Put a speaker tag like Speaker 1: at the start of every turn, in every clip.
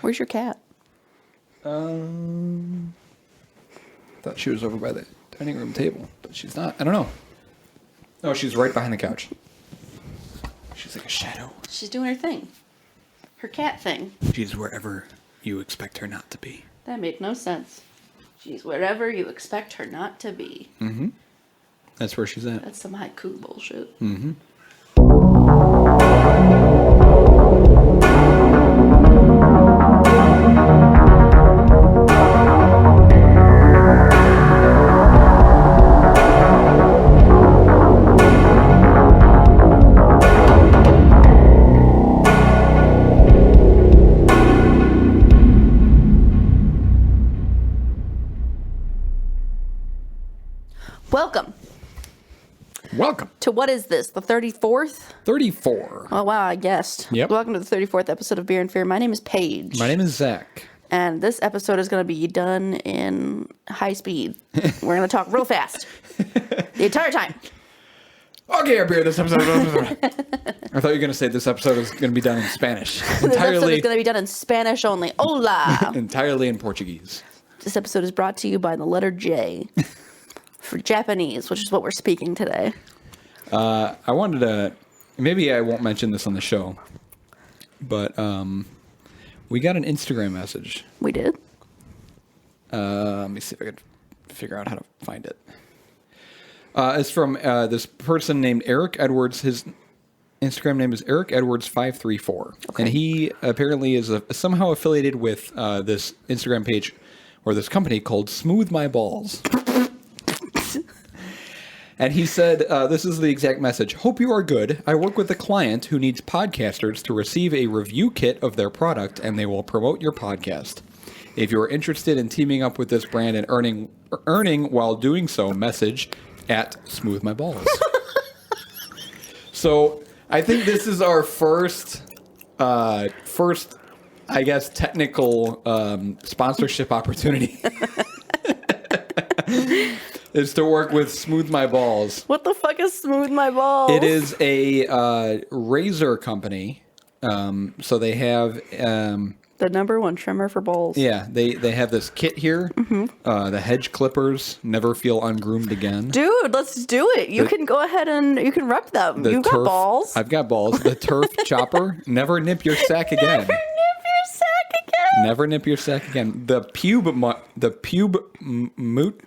Speaker 1: Where's your cat?
Speaker 2: Thought she was over by the dining room table, but she's not. I don't know. No, she's right behind the couch. She's like a shadow.
Speaker 1: She's doing her thing. Her cat thing.
Speaker 2: She's wherever you expect her not to be.
Speaker 1: That made no sense. She's wherever you expect her not to be.
Speaker 2: Mm-hmm. That's where she's at.
Speaker 1: That's some haiku bullshit.
Speaker 2: Mm-hmm. Welcome.
Speaker 1: To what is this? The 34th?
Speaker 2: 34.
Speaker 1: Oh, wow, I guessed.
Speaker 2: Yep.
Speaker 1: Welcome to the 34th episode of Beer and Fear. My name is Paige.
Speaker 2: My name is Zach.
Speaker 1: And this episode is going to be done in high speed. We're going to talk real fast. The entire time.
Speaker 2: Okay, our beer this episode. I thought you were going to say this episode is going to be done in Spanish.
Speaker 1: This episode is going to be done in Spanish only. Hola.
Speaker 2: Entirely in Portuguese.
Speaker 1: This episode is brought to you by the letter J. For Japanese, which is what we're speaking today.
Speaker 2: I wanted to, maybe I won't mention this on the show, but we got an Instagram message.
Speaker 1: We did?
Speaker 2: Let me see if I can figure out how to find it. It's from this person named Eric Edwards. His Instagram name is Eric Edwards 534. Okay. And he apparently is somehow affiliated with this Instagram page or this company called Smooth My Balls. And he said, this is the exact message. Hope you are good. I work with a client who needs podcasters to receive a review kit of their product, and they will promote your podcast. If you are interested in teaming up with this brand and earning while doing so, message at Smooth My Balls. So I think this is our first, I guess, technical sponsorship opportunity. Is to work with Smooth My Balls.
Speaker 1: What the fuck is Smooth My Balls?
Speaker 2: It is a razor company. So they have...
Speaker 1: the number one trimmer for balls.
Speaker 2: Yeah, they have this kit here. Mm-hmm. The hedge clippers, never feel ungroomed again.
Speaker 1: Dude, let's do it. You can go ahead and you can rep them. You've got balls.
Speaker 2: I've got balls. The turf chopper, never nip your sack again. Never nip your sack again. The pube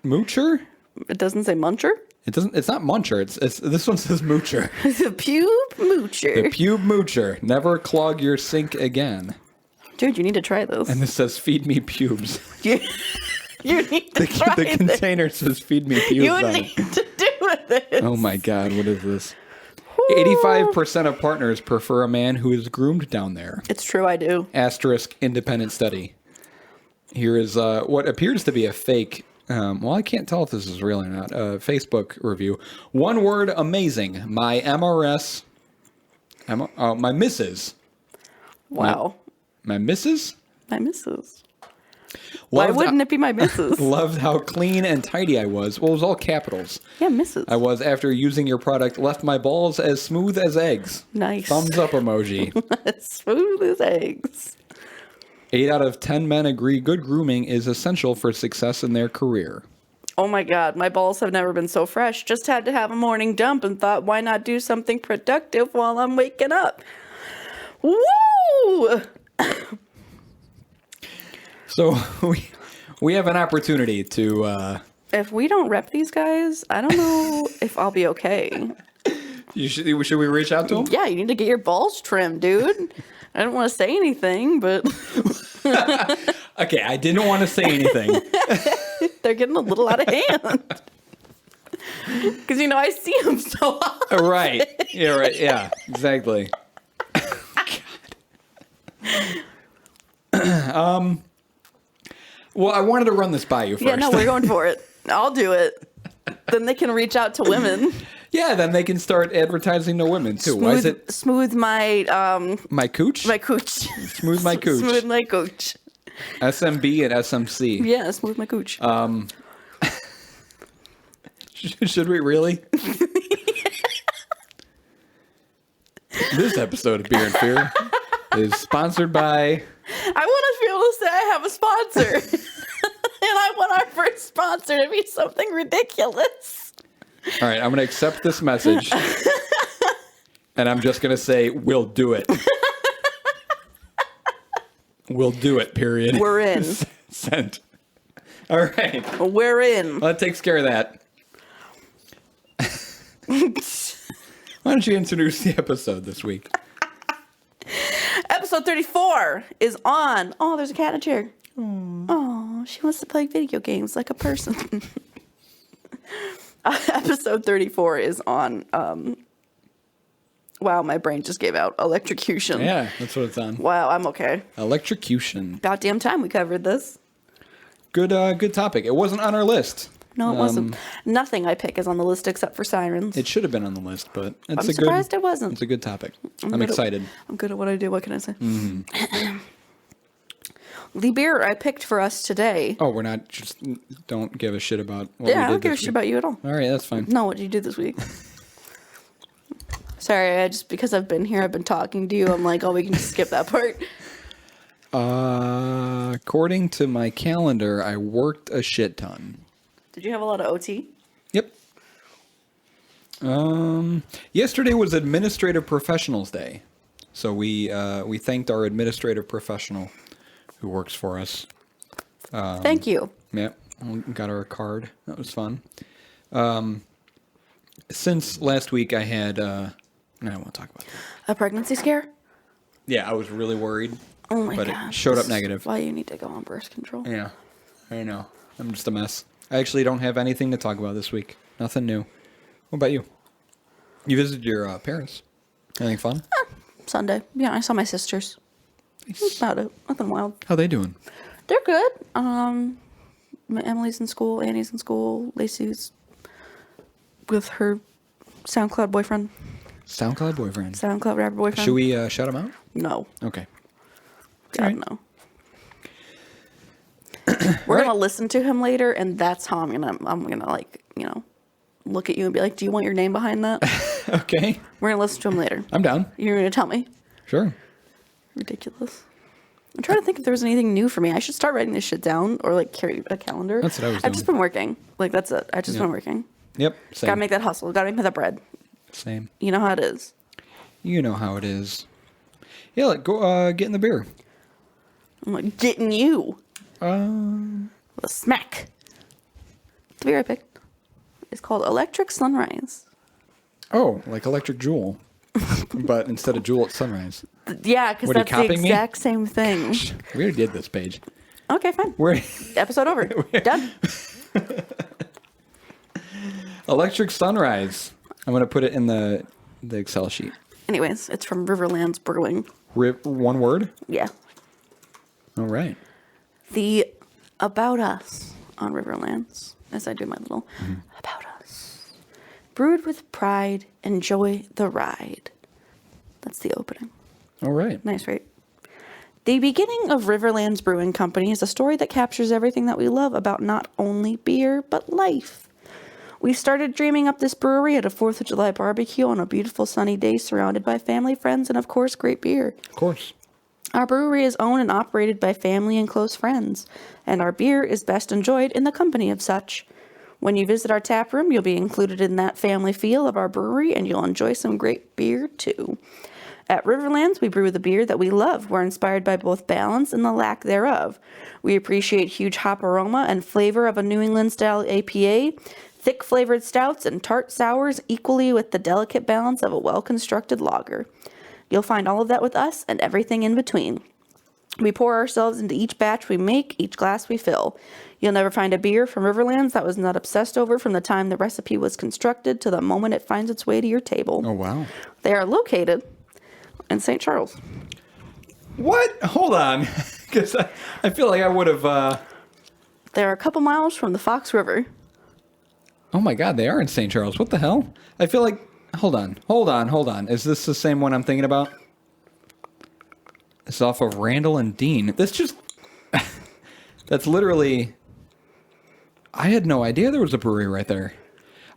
Speaker 2: moocher?
Speaker 1: It doesn't say muncher?
Speaker 2: It doesn't. It's not muncher. It's this one says moocher.
Speaker 1: The pube moocher.
Speaker 2: The pube moocher. Never clog your sink again.
Speaker 1: Dude, you need to try this.
Speaker 2: And this says feed me pubes.
Speaker 1: You need to try
Speaker 2: the container says feed me pubes.
Speaker 1: You need to do this.
Speaker 2: Oh my God, what is this? 85% of partners prefer a man who is groomed down there.
Speaker 1: It's true, I do.
Speaker 2: Asterisk independent study. Here is what appears to be a fake. Well, I can't tell if this is real or not. Facebook review. One word, amazing. My MRS. My missus.
Speaker 1: Wow.
Speaker 2: My missus?
Speaker 1: My missus. Why wouldn't it be my missus?
Speaker 2: Loved how clean and tidy I was. Well, it was all capitals.
Speaker 1: Yeah, missus.
Speaker 2: I was after using your product. Left my balls as smooth as eggs.
Speaker 1: Nice.
Speaker 2: Thumbs up emoji.
Speaker 1: Smooth as eggs.
Speaker 2: 8 out of 10 men agree good grooming is essential for success in their career.
Speaker 1: Oh my God, my balls have never been so fresh. Just had to have a morning dump and thought, why not do something productive while I'm waking up? Woo!
Speaker 2: So we have an opportunity to...
Speaker 1: if we don't rep these guys, I don't know if I'll be okay.
Speaker 2: Should we reach out to them?
Speaker 1: Yeah, you need to get your balls trimmed, dude. I don't want to say anything, but...
Speaker 2: Okay, I didn't want to say anything.
Speaker 1: They're getting a little out of hand. Because, I see them so often.
Speaker 2: Right. Yeah, right. Yeah, exactly. God. Well, I wanted to run this by you first.
Speaker 1: Yeah, no, we're going for it. I'll do it. Then they can reach out to women.
Speaker 2: Yeah, then they can start advertising to women too. Why is it
Speaker 1: smooth my
Speaker 2: my cooch?
Speaker 1: My cooch.
Speaker 2: Smooth my cooch.
Speaker 1: Smooth my cooch.
Speaker 2: SMB and SMC.
Speaker 1: Yeah, smooth my cooch.
Speaker 2: Should we really? This episode of Beer and Fear is sponsored by...
Speaker 1: I want to to be able to say I have a sponsor. And I want our first sponsor to be something ridiculous.
Speaker 2: All right, I'm going to accept this message. And I'm just going to say, we'll do it. We'll do it, period.
Speaker 1: We're in.
Speaker 2: Sent. All right.
Speaker 1: We're in.
Speaker 2: Well, that takes care of that. Why don't you introduce the episode this week?
Speaker 1: Episode 34 is on. Oh, there's a cat in a chair. Oh, she wants to play video games like a person. Episode 34 is on. Wow, my brain just gave out. Electrocution.
Speaker 2: Yeah, that's what it's on.
Speaker 1: Wow, I'm okay.
Speaker 2: Electrocution.
Speaker 1: About damn time we covered this.
Speaker 2: Good topic. It wasn't on our list.
Speaker 1: No, it wasn't. Nothing I pick is on the list except for sirens.
Speaker 2: It should have been on the list, but it's
Speaker 1: I'm surprised it wasn't.
Speaker 2: It's a good topic. I'm excited.
Speaker 1: I'm good at what I do. What can I say?
Speaker 2: Mm-hmm.
Speaker 1: The beer I picked for us today.
Speaker 2: Oh, we're not just don't give a shit about what we
Speaker 1: Yeah, I
Speaker 2: did
Speaker 1: don't give a
Speaker 2: this
Speaker 1: shit
Speaker 2: week.
Speaker 1: about you at all.
Speaker 2: All right, that's fine.
Speaker 1: No, what did you do this week? Sorry, I just because I've been here, I've been talking to you. I'm like, oh, we can just skip that part.
Speaker 2: According to my calendar, I worked a shit ton.
Speaker 1: Did you have a lot of OT?
Speaker 2: Yep. Yesterday was Administrative Professionals Day, so we thanked our administrative professional who works for us.
Speaker 1: Thank you.
Speaker 2: Yep, got her a card. That was fun. Since last week, I had. I don't want to talk about that.
Speaker 1: A pregnancy scare?
Speaker 2: Yeah, I was really worried.
Speaker 1: Oh my
Speaker 2: but
Speaker 1: god!
Speaker 2: it showed
Speaker 1: This
Speaker 2: up negative.
Speaker 1: is why you need to go on birth control?
Speaker 2: Yeah, I know. I'm just a mess. I actually don't have anything to talk about this week. Nothing new. What about you? You visited your parents. Anything fun?
Speaker 1: Sunday. Yeah, I saw my sisters. That's about it. Nothing wild.
Speaker 2: How they doing?
Speaker 1: They're good. Emily's in school. Annie's in school. Lacey's with her SoundCloud boyfriend.
Speaker 2: SoundCloud boyfriend.
Speaker 1: SoundCloud rapper boyfriend.
Speaker 2: Should we shout him out?
Speaker 1: No.
Speaker 2: Okay.
Speaker 1: God,
Speaker 2: Alright.
Speaker 1: no. We're gonna listen to him later, and that's how I'm gonna like, look at you and be like, do you want your name behind that?
Speaker 2: Okay.
Speaker 1: We're gonna listen to him later.
Speaker 2: I'm down.
Speaker 1: You're gonna tell me.
Speaker 2: Sure.
Speaker 1: Ridiculous. I'm trying to think if there was anything new for me. I should start writing this shit down or like carry a calendar.
Speaker 2: That's what I was
Speaker 1: I've just
Speaker 2: doing.
Speaker 1: been working. Like that's it. I've just been working.
Speaker 2: Yep. Same.
Speaker 1: Gotta make that hustle. Gotta make that bread.
Speaker 2: Same.
Speaker 1: You know how it is.
Speaker 2: You know how it is. Yeah, go get in the beer.
Speaker 1: I'm like getting you.
Speaker 2: Um.
Speaker 1: With a smack. The beer I picked is called Electric Sunrise.
Speaker 2: Oh, like Electric Jewel. But instead of Jewel, it's Sunrise.
Speaker 1: Yeah, because
Speaker 2: What, are you
Speaker 1: that's the
Speaker 2: copying me?
Speaker 1: exact same thing.
Speaker 2: We already did this, Paige.
Speaker 1: Okay, fine.
Speaker 2: We're
Speaker 1: Episode over. Done.
Speaker 2: Electric Sunrise. I'm going to put it in the Excel sheet.
Speaker 1: Anyways, it's from Riverlands Brewing.
Speaker 2: One word?
Speaker 1: Yeah.
Speaker 2: All right.
Speaker 1: The About Us on Riverlands, as I do my little About Us. Brewed with pride, enjoy the ride. That's the opening.
Speaker 2: All right.
Speaker 1: Nice, right? The beginning of Riverlands Brewing Company is a story that captures everything that we love about not only beer, but life. We started dreaming up this brewery at a 4th of July barbecue on a beautiful sunny day surrounded by family, friends, and of course, great beer.
Speaker 2: Of course.
Speaker 1: Our brewery is owned and operated by family and close friends, and our beer is best enjoyed in the company of such. When you visit our tap room, you'll be included in that family feel of our brewery, and you'll enjoy some great beer too. At Riverlands, we brew the beer that we love. We're inspired by both balance and the lack thereof. We appreciate huge hop aroma and flavor of a New England-style APA, thick flavored stouts, and tart sours equally with the delicate balance of a well-constructed lager. You'll find all of that with us and everything in between. We pour ourselves into each batch we make, each glass we fill. You'll never find a beer from Riverlands that was not obsessed over from the time the recipe was constructed to the moment it finds its way to your table.
Speaker 2: Oh, wow.
Speaker 1: They are located in St. Charles.
Speaker 2: What? Hold on. Because I feel like I would have...
Speaker 1: They're a couple miles from the Fox River.
Speaker 2: Oh, my God. They are in St. Charles. What the hell? I feel like... Hold on. Is this the same one I'm thinking about? It's off of Randall and Dean. This just... That's literally... I had no idea there was a brewery right there.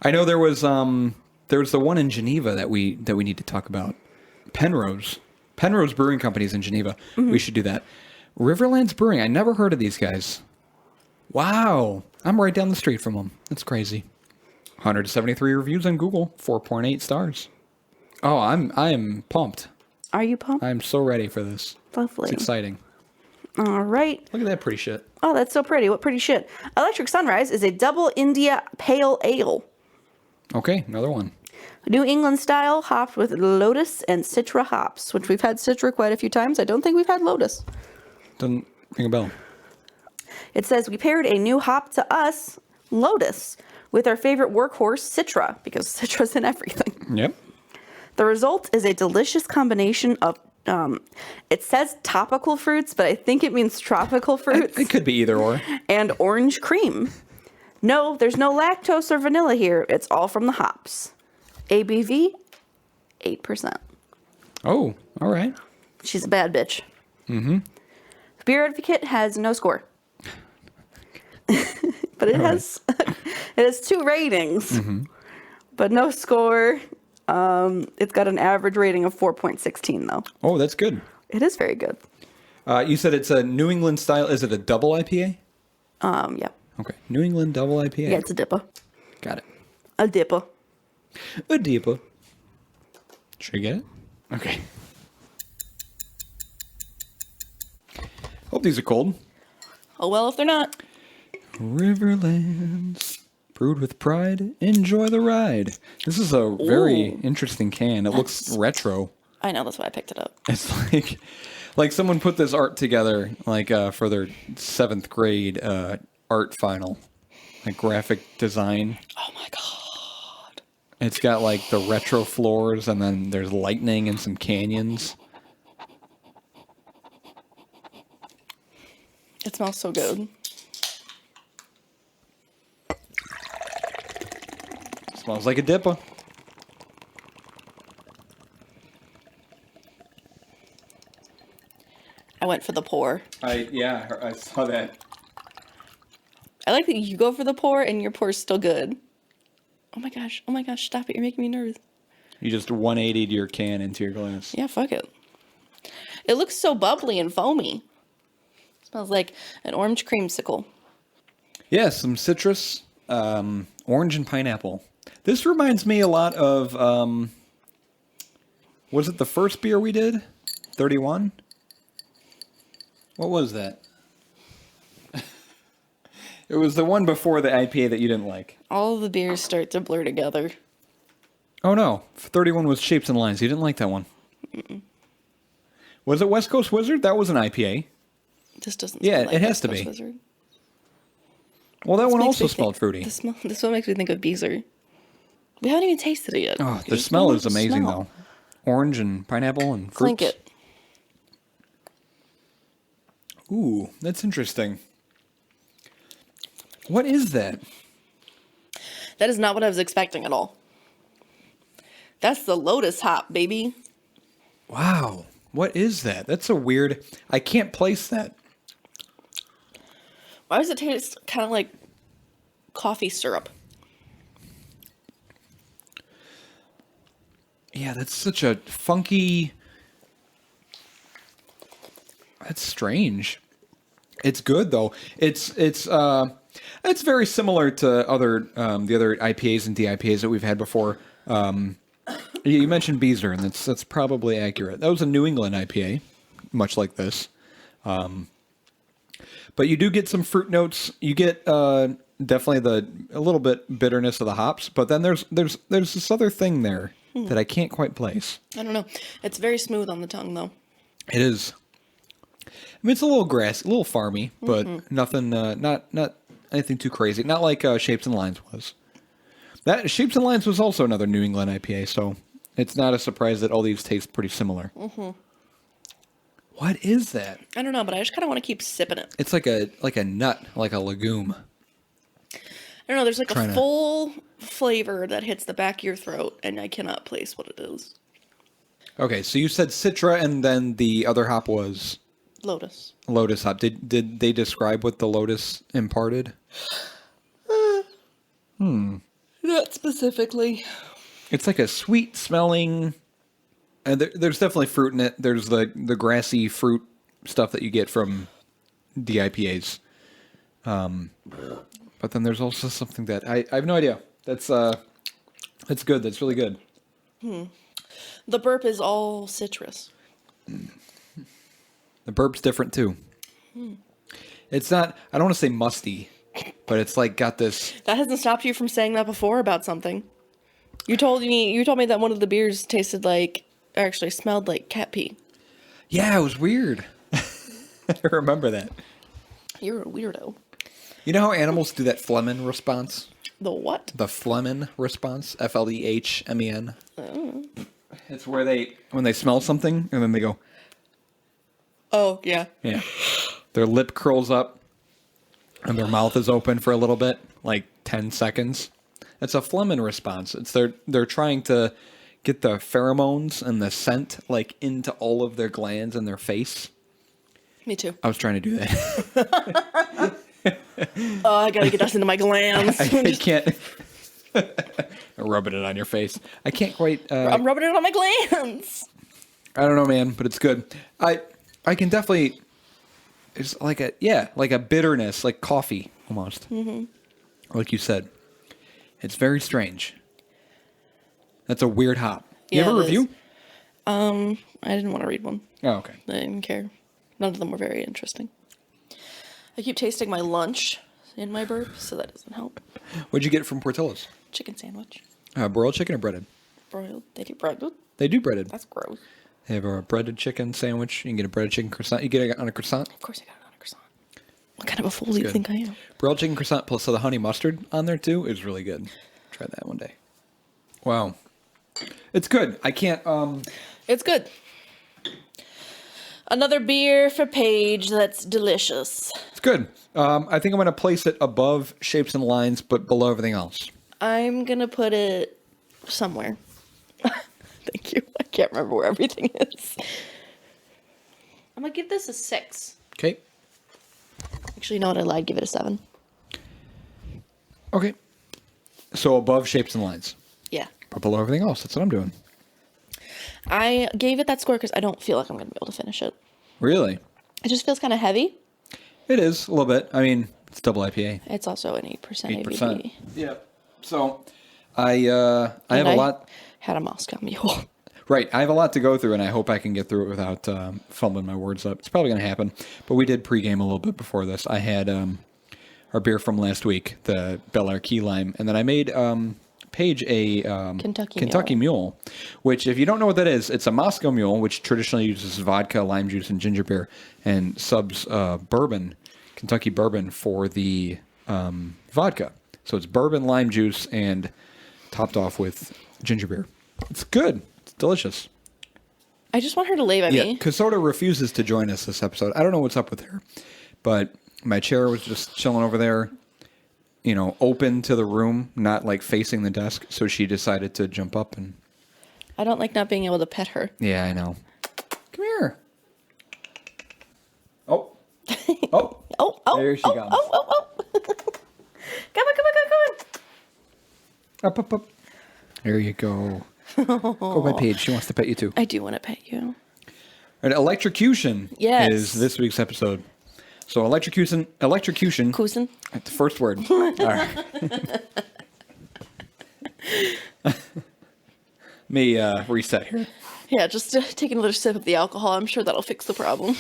Speaker 2: I know there was the one in Geneva that we need to talk about. Penrose Brewing Company's in Geneva. We should do that. Riverlands Brewing. I never heard of these guys. Wow. I'm right down the street from them. That's crazy. 173 reviews on Google. 4.8 stars. Oh, I'm pumped.
Speaker 1: Are you pumped?
Speaker 2: I'm so ready for this.
Speaker 1: Lovely.
Speaker 2: It's exciting.
Speaker 1: All right.
Speaker 2: Look at that pretty shit.
Speaker 1: Oh, that's so pretty. What pretty shit. Electric Sunrise is a double India Pale Ale.
Speaker 2: Okay, another one.
Speaker 1: New England style, hopped with Lotus and Citra hops, which we've had Citra quite a few times. I don't think we've had Lotus.
Speaker 2: Doesn't ring a bell.
Speaker 1: It says we paired a new hop to us, Lotus, with our favorite workhorse, Citra, because Citra's in everything.
Speaker 2: Yep.
Speaker 1: The result is a delicious combination of, it says topical fruits, but I think it means tropical fruits.
Speaker 2: It could be either or.
Speaker 1: And orange cream. No, there's no lactose or vanilla here. It's all from the hops. ABV, 8%.
Speaker 2: Oh, all right.
Speaker 1: She's a bad bitch. Mm-hmm. Beer Advocate has no score. But it has it has 2 ratings. Mm-hmm. But no score. It's got an average rating of 4.16 though.
Speaker 2: Oh, that's good.
Speaker 1: It is very good.
Speaker 2: You said it's a New England style. Is it a double IPA?
Speaker 1: Yeah.
Speaker 2: Okay. New England double IPA.
Speaker 1: Yeah, it's a dipper.
Speaker 2: Got it.
Speaker 1: A dipper.
Speaker 2: A dipper. Should I get it? Okay. Hope these are cold.
Speaker 1: Oh well, if they're not.
Speaker 2: Riverlands. Brewed with pride. Enjoy the ride. This is a very interesting can. It looks retro.
Speaker 1: I know, that's why I picked it up.
Speaker 2: It's like someone put this art together for their 7th grade art final. Like graphic design.
Speaker 1: Oh my god.
Speaker 2: It's got like the retro floors and then there's lightning and some canyons.
Speaker 1: It smells so good.
Speaker 2: Smells like a dipper.
Speaker 1: I went for the pour.
Speaker 2: I saw that.
Speaker 1: I like that you go for the pour and your pour's still good. Oh my gosh, stop it. You're making me nervous.
Speaker 2: You just 180'd your can into your glass.
Speaker 1: Yeah, fuck it. It looks so bubbly and foamy. Smells like an orange creamsicle.
Speaker 2: Yeah, some citrus, orange and pineapple. This reminds me a lot of, was it the first beer we did? 31? What was that? It was the one before the IPA that you didn't like.
Speaker 1: All of the beers start to blur together.
Speaker 2: Oh no, 31 was Shapes and Lines. You didn't like that one. Mm-mm. Was it West Coast Wizard? That was an IPA.
Speaker 1: This doesn't
Speaker 2: Yeah,
Speaker 1: smell like
Speaker 2: it has
Speaker 1: West
Speaker 2: to
Speaker 1: Coast
Speaker 2: be.
Speaker 1: Wizard.
Speaker 2: Well, that
Speaker 1: This
Speaker 2: one
Speaker 1: makes
Speaker 2: also
Speaker 1: me
Speaker 2: smelled fruity.
Speaker 1: This is what makes me think of Beezer. We haven't even tasted it yet.
Speaker 2: Oh, the
Speaker 1: Just
Speaker 2: smell
Speaker 1: know
Speaker 2: is
Speaker 1: the
Speaker 2: amazing,
Speaker 1: smell.
Speaker 2: though. Orange and pineapple and fruits.
Speaker 1: Clink it.
Speaker 2: Ooh, that's interesting. What is that?
Speaker 1: That is not what I was expecting at all. That's the Lotus hop, baby.
Speaker 2: Wow. What is that? That's a weird... I can't place that.
Speaker 1: Why does it taste kind of like coffee syrup?
Speaker 2: Yeah, that's such a funky... That's strange. It's good, though. It's very similar to other the other IPAs and DIPAs that we've had before. You mentioned Beezer, and that's probably accurate. That was a New England IPA, much like this. But you do get some fruit notes. You get definitely a little bit bitterness of the hops. But then there's this other thing there that I can't quite place.
Speaker 1: I don't know. It's very smooth on the tongue, though.
Speaker 2: It is. I mean, it's a little grassy, a little farmy, but nothing, not anything too crazy. Not like Shapes and Lines was. That Shapes and Lines was also another New England IPA, so it's not a surprise that all these taste pretty similar. Mm-hmm. What is that?
Speaker 1: I don't know, but I just kind of want to keep sipping it.
Speaker 2: It's like a nut, like a legume.
Speaker 1: I don't know. There's like a full flavor that hits the back of your throat, and I cannot place what it is.
Speaker 2: Okay, so you said Citra, and then the other hop was
Speaker 1: Lotus.
Speaker 2: Lotus hop. Did they describe what the Lotus imparted?
Speaker 1: Not specifically.
Speaker 2: It's like a sweet smelling. There's definitely fruit in it. There's the grassy fruit stuff that you get from the IPAs. But then there's also something that I have no idea. That's good. That's really good.
Speaker 1: The burp is all citrus.
Speaker 2: The burp's different too. It's not, I don't want to say musty, but it's like got this.
Speaker 1: That hasn't stopped you from saying that before about something. You told me that one of the beers tasted like, or actually smelled like cat pee.
Speaker 2: Yeah, it was weird. I remember that.
Speaker 1: You're a weirdo.
Speaker 2: You know how animals do that phlegm response?
Speaker 1: The what?
Speaker 2: The phlegm response. Flehmen. Oh. It's where when they smell something and then they go.
Speaker 1: Oh, yeah.
Speaker 2: Yeah. Their lip curls up and their mouth is open for a little bit, like 10 seconds. It's a phlegm response. It's they're trying to get the pheromones and the scent like into all of their glands in their face.
Speaker 1: Me too.
Speaker 2: I was trying to do that.
Speaker 1: Oh, I gotta get that into my glands.
Speaker 2: I can't. Rubbing it on your face. I can't quite.
Speaker 1: I'm rubbing it on my glands.
Speaker 2: I don't know, man, but it's good. I can definitely. It's like a bitterness, like coffee almost. Mm-hmm. Like you said, it's very strange. That's a weird hop. You have a review?
Speaker 1: I didn't want to read one.
Speaker 2: Oh, okay.
Speaker 1: I didn't care. None of them were very interesting. I keep tasting my lunch in my burp, so that doesn't help.
Speaker 2: What'd you get from Portillo's?
Speaker 1: Chicken sandwich.
Speaker 2: Broiled chicken or breaded?
Speaker 1: Broiled. They do breaded.
Speaker 2: They do breaded.
Speaker 1: That's gross.
Speaker 2: They have a breaded chicken sandwich. You can get a breaded chicken croissant. You get it on a croissant?
Speaker 1: Of course I got it on a croissant. What kind of a fool do you think I am?
Speaker 2: Broiled chicken croissant plus the honey mustard on there too is really good. Try that one day. Wow. It's good. I can't
Speaker 1: It's good. Another beer for Paige that's delicious.
Speaker 2: It's good. I think I'm going to place it above Shapes and Lines, but below everything else.
Speaker 1: I'm going to put it somewhere. Thank you. I can't remember where everything is. I'm going to give this a 6.
Speaker 2: Okay.
Speaker 1: Actually, you know what? I lied. Give it a 7.
Speaker 2: Okay. So above Shapes and Lines.
Speaker 1: Yeah.
Speaker 2: But below everything else. That's what I'm doing.
Speaker 1: I gave it that score because I don't feel like I'm going to be able to finish it.
Speaker 2: Really?
Speaker 1: It just feels kind of heavy.
Speaker 2: It is a little bit. I mean, it's double IPA.
Speaker 1: It's also an 8%
Speaker 2: 8%.
Speaker 1: ABV.
Speaker 2: Yeah. So I have a lot.
Speaker 1: Had a Moscow Mule.
Speaker 2: Right. I have a lot to go through, and I hope I can get through it without fumbling my words up. It's probably going to happen. But we did pregame a little bit before this. I had our beer from last week, the Bel Air Key Lime, and then I made Paige a Kentucky Mule, which, if you don't know what that is, it's a Moscow Mule, which traditionally uses vodka, lime juice, and ginger beer, and subs bourbon, Kentucky bourbon, for the vodka. So it's bourbon, lime juice, and topped off with ginger beer. It's good. It's delicious.
Speaker 1: I just want her to lave at me.
Speaker 2: Yeah, Casoda refuses to join us this episode. I don't know what's up with her, but my chair was just chilling over there, you know, open to the room, not like facing the desk. So she decided to jump up and.
Speaker 1: I don't like not being able to pet her.
Speaker 2: Yeah, I know. Come here. Oh. Oh.
Speaker 1: Oh.
Speaker 2: There she comes.
Speaker 1: Oh. Come on.
Speaker 2: Up. There you go. Go by Paige. She wants to pet you too.
Speaker 1: I do want to pet you.
Speaker 2: All right, Electrocution is this week's episode. So Electrocution.
Speaker 1: Cousin.
Speaker 2: The first word. All right. Me reset here.
Speaker 1: Yeah, just take another sip of the alcohol. I'm sure that'll fix the problem.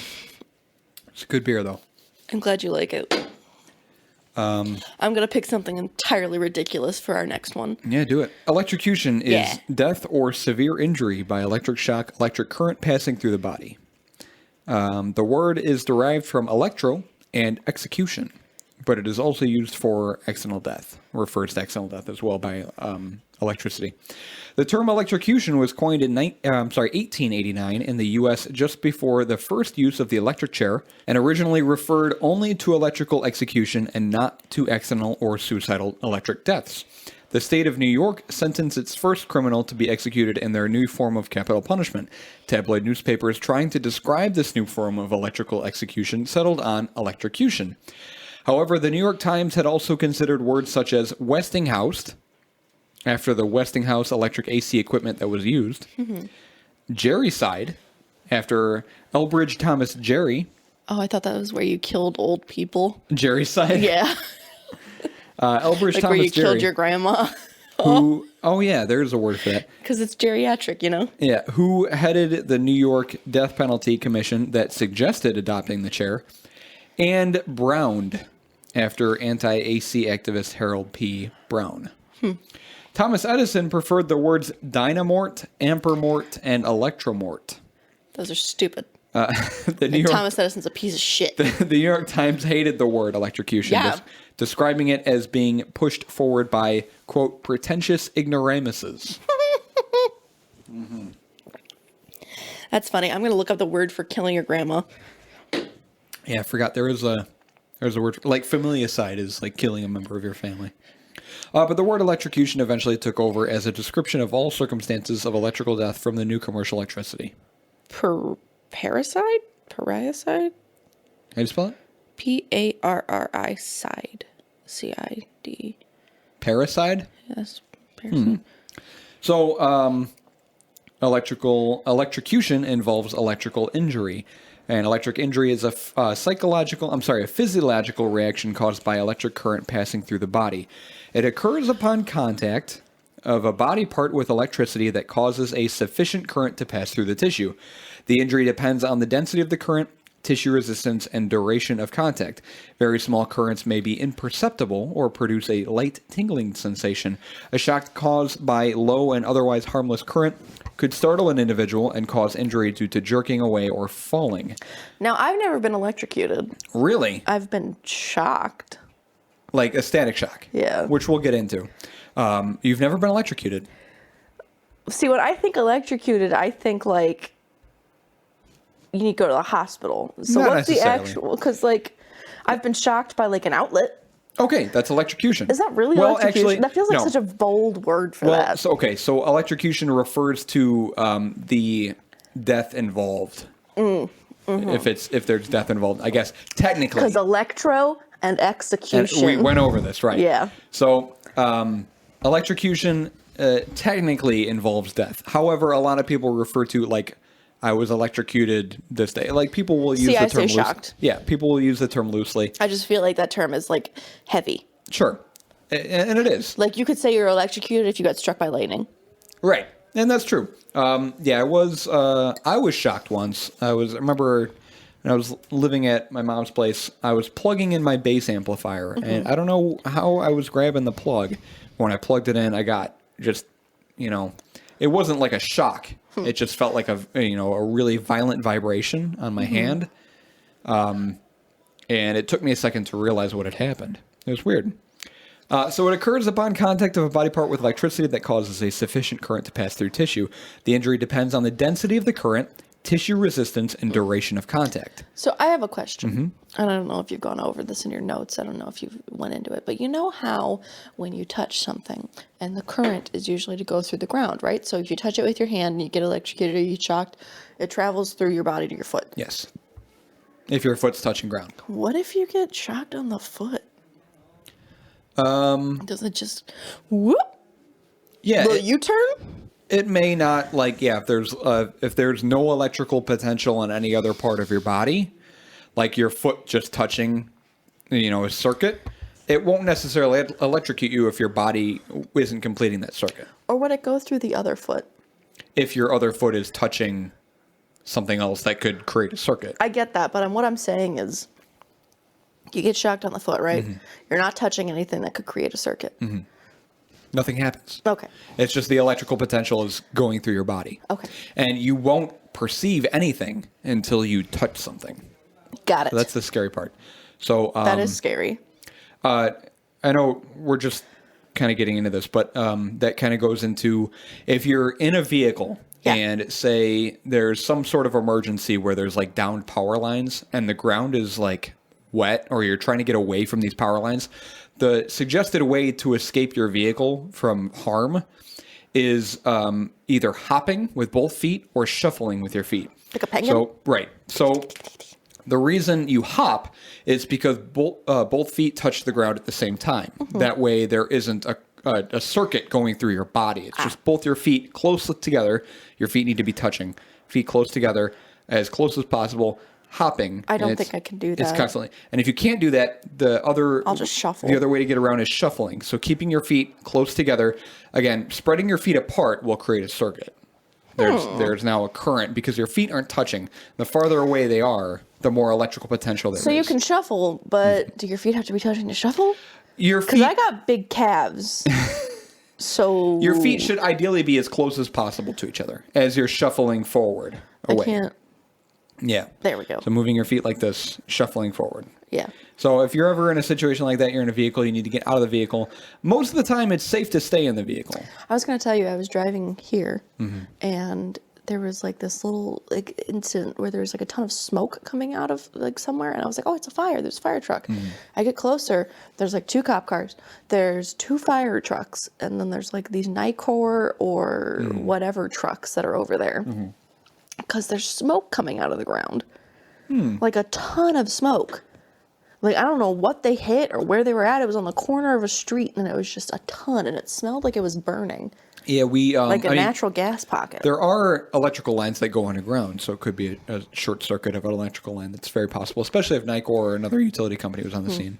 Speaker 2: It's a good beer, though.
Speaker 1: I'm glad you like it. I'm going to pick something entirely ridiculous for our next one.
Speaker 2: Yeah, do it. Electrocution is death or severe injury by electric shock, electric current passing through the body. The word is derived from electro and execution, but it is also used for accidental death, refers to accidental death as well by electricity. The term electrocution was coined in 1889 in the U.S. just before the first use of the electric chair, and originally referred only to electrical execution and not to accidental or suicidal electric deaths. The state of New York sentenced its first criminal to be executed in their new form of capital punishment. Tabloid newspapers trying to describe this new form of electrical execution settled on electrocution. However, the New York Times had also considered words such as Westinghouse, after the Westinghouse electric AC equipment that was used, Jerryside, after Elbridge Thomas Jerry.
Speaker 1: Oh, I thought that was where you killed old people.
Speaker 2: Jerry's side?
Speaker 1: Yeah.
Speaker 2: Elbridge
Speaker 1: Like
Speaker 2: Thomas
Speaker 1: where you
Speaker 2: Jerry.
Speaker 1: killed your grandma.
Speaker 2: Who, oh, yeah, there's a word for that.
Speaker 1: Because it's geriatric, you know?
Speaker 2: Yeah, who headed the New York Death Penalty Commission that suggested adopting the chair, and Browned after anti-AC activist Harold P. Brown. Thomas Edison preferred the words dynamort, ampermort, and electromort.
Speaker 1: Those are stupid.
Speaker 2: The New York,
Speaker 1: Thomas Edison's a piece of shit.
Speaker 2: the New York Times hated the word electrocution,
Speaker 1: Yeah.
Speaker 2: describing it as being pushed forward by, quote, pretentious ignoramuses.
Speaker 1: That's funny. I'm going to look up the word for killing your grandma.
Speaker 2: Yeah, I forgot there's a word, like familicide is like killing a member of your family. But the word electrocution eventually took over as a description of all circumstances of electrical death from the new commercial electricity.
Speaker 1: Parasite? Parasite?
Speaker 2: How do you spell it?
Speaker 1: Parri side. CID.
Speaker 2: Parasite?
Speaker 1: Yes. Parasite.
Speaker 2: So, electrocution involves electrical injury. And electric injury is a physiological reaction caused by electric current passing through the body. It occurs upon contact of a body part with electricity that causes a sufficient current to pass through the tissue. The injury depends on the density of the current, tissue resistance, and duration of contact. Very small currents may be imperceptible or produce a light tingling sensation. A shock caused by low and otherwise harmless current could startle an individual and cause injury due to jerking away or falling.
Speaker 1: Now, I've never been electrocuted.
Speaker 2: Really?
Speaker 1: I've been shocked.
Speaker 2: Like a static shock.
Speaker 1: Yeah.
Speaker 2: Which we'll get into. You've never been electrocuted.
Speaker 1: See, when I think electrocuted, I think like you need to go to the hospital. So
Speaker 2: Not
Speaker 1: what's the
Speaker 2: necessarily.
Speaker 1: actual? Because like I've been shocked by like an outlet.
Speaker 2: Okay, that's electrocution.
Speaker 1: Is that really electrocution?
Speaker 2: Actually,
Speaker 1: That feels like
Speaker 2: no.
Speaker 1: such a bold word for that.
Speaker 2: So electrocution refers to the death involved. If there's death involved, I guess technically.
Speaker 1: Because electro and execution.
Speaker 2: We went over this, right?
Speaker 1: Yeah.
Speaker 2: So electrocution technically involves death. However, a lot of people refer to like I was electrocuted this day. Like people will use the
Speaker 1: I
Speaker 2: term
Speaker 1: say shocked.
Speaker 2: Yeah, people will use the term loosely.
Speaker 1: I just feel like that term is like heavy.
Speaker 2: Sure, and it is.
Speaker 1: Like you could say you're electrocuted if you got struck by lightning.
Speaker 2: Right, and that's true. Yeah, I was shocked once. I remember when I was living at my mom's place, I was plugging in my bass amplifier, and I don't know how I was grabbing the plug. When I plugged it in, I got just, it wasn't like a shock. It just felt like a really violent vibration on my hand. And it took me a second to realize what had happened. It was weird. So it occurs upon contact of a body part with electricity that causes a sufficient current to pass through tissue. The injury depends on the density of the current, tissue resistance, and duration of contact.
Speaker 1: So I have a question. I don't know if you've gone over this in your notes. I don't know if you went into it. But you know how when you touch something and the current is usually to go through the ground, right? So if you touch it with your hand and you get electrocuted or you get shocked, it travels through your body to your foot.
Speaker 2: Yes. If your foot's touching ground.
Speaker 1: What if you get shocked on the foot? Does it just whoop?
Speaker 2: Yeah.
Speaker 1: Will you turn?
Speaker 2: It may not, if there's no electrical potential on any other part of your body, like your foot just touching, a circuit, it won't necessarily electrocute you if your body isn't completing that circuit.
Speaker 1: Or would it go through the other foot?
Speaker 2: If your other foot is touching something else that could create a circuit.
Speaker 1: I get that, but what I'm saying is you get shocked on the foot, right? You're not touching anything that could create a circuit.
Speaker 2: Nothing happens.
Speaker 1: Okay.
Speaker 2: It's just the electrical potential is going through your body.
Speaker 1: Okay.
Speaker 2: And you won't perceive anything until you touch something.
Speaker 1: Got it.
Speaker 2: So that's the scary part. So
Speaker 1: that is scary.
Speaker 2: I know we're just kind of getting into this, but that kind of goes into if you're in a vehicle and say there's some sort of emergency where there's like downed power lines and the ground is like wet or you're trying to get away from these power lines, the suggested way to escape your vehicle from harm is either hopping with both feet or shuffling with your feet.
Speaker 1: Like a penguin?
Speaker 2: So the reason you hop is because both feet touch the ground at the same time. That way there isn't a circuit going through your body. It's just both your feet close together. Your feet need to be touching. Feet close together. as close as possible, hopping.
Speaker 1: I don't think I can do that.
Speaker 2: It's constantly. And if you can't do that,
Speaker 1: I'll just shuffle.
Speaker 2: The other way to get around is shuffling. So keeping your feet close together. Again, spreading your feet apart will create a circuit. There's now a current because your feet aren't touching. The farther away they are, the more electrical potential there is.
Speaker 1: So you can shuffle, but do your feet have to be touching to shuffle?
Speaker 2: Your
Speaker 1: Because
Speaker 2: feet,
Speaker 1: I got big calves. So
Speaker 2: your feet should ideally be as close as possible to each other as you're shuffling forward away.
Speaker 1: I can't.
Speaker 2: Yeah.
Speaker 1: There we go.
Speaker 2: So moving your feet like this, shuffling forward.
Speaker 1: Yeah.
Speaker 2: So if you're ever in a situation like that, you're in a vehicle, you need to get out of the vehicle. Most of the time, it's safe to stay in the vehicle.
Speaker 1: I was going to tell you, I was driving here, and there was like this little like incident where there was like a ton of smoke coming out of like somewhere, and I was like, oh, it's a fire. There's a fire truck. I get closer. There's like 2 cop cars. There's 2 fire trucks, and then there's like these Nicor or whatever trucks that are over there. Because there's smoke coming out of the ground. Like a ton of smoke. Like, I don't know what they hit or where they were at. It was on the corner of a street, and it was just a ton, and it smelled like it was burning.
Speaker 2: Yeah,
Speaker 1: like a natural gas pocket.
Speaker 2: There are electrical lines that go underground, so it could be a short circuit of an electrical line. That's very possible, especially if Nicor or another utility company was on the scene.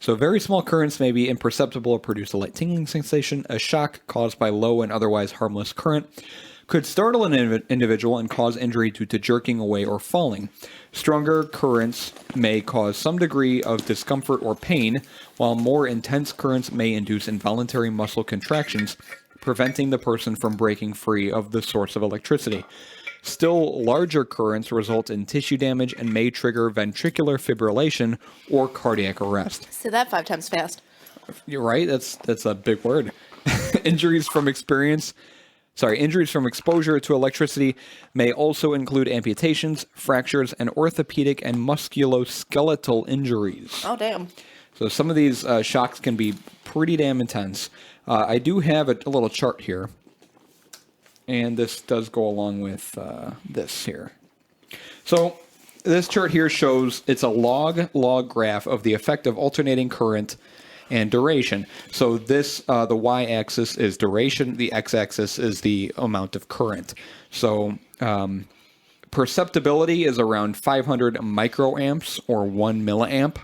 Speaker 2: So very small currents may be imperceptible or produce a light tingling sensation. A shock caused by low and otherwise harmless current could startle an individual and cause injury due to jerking away or falling. Stronger currents may cause some degree of discomfort or pain, while more intense currents may induce involuntary muscle contractions, preventing the person from breaking free of the source of electricity. Still larger currents result in tissue damage and may trigger ventricular fibrillation or cardiac arrest.
Speaker 1: Say that 5 times fast.
Speaker 2: You're right. That's a big word. Injuries from exposure to electricity may also include amputations, fractures, and orthopedic and musculoskeletal injuries.
Speaker 1: Oh, damn.
Speaker 2: So some of these shocks can be pretty damn intense. I do have a little chart here, and this does go along with this here. So this chart here shows it's a log graph of the effect of alternating current and duration. So this, the y-axis is duration, the x-axis is the amount of current. So perceptibility is around 500 microamps or 1 milliamp.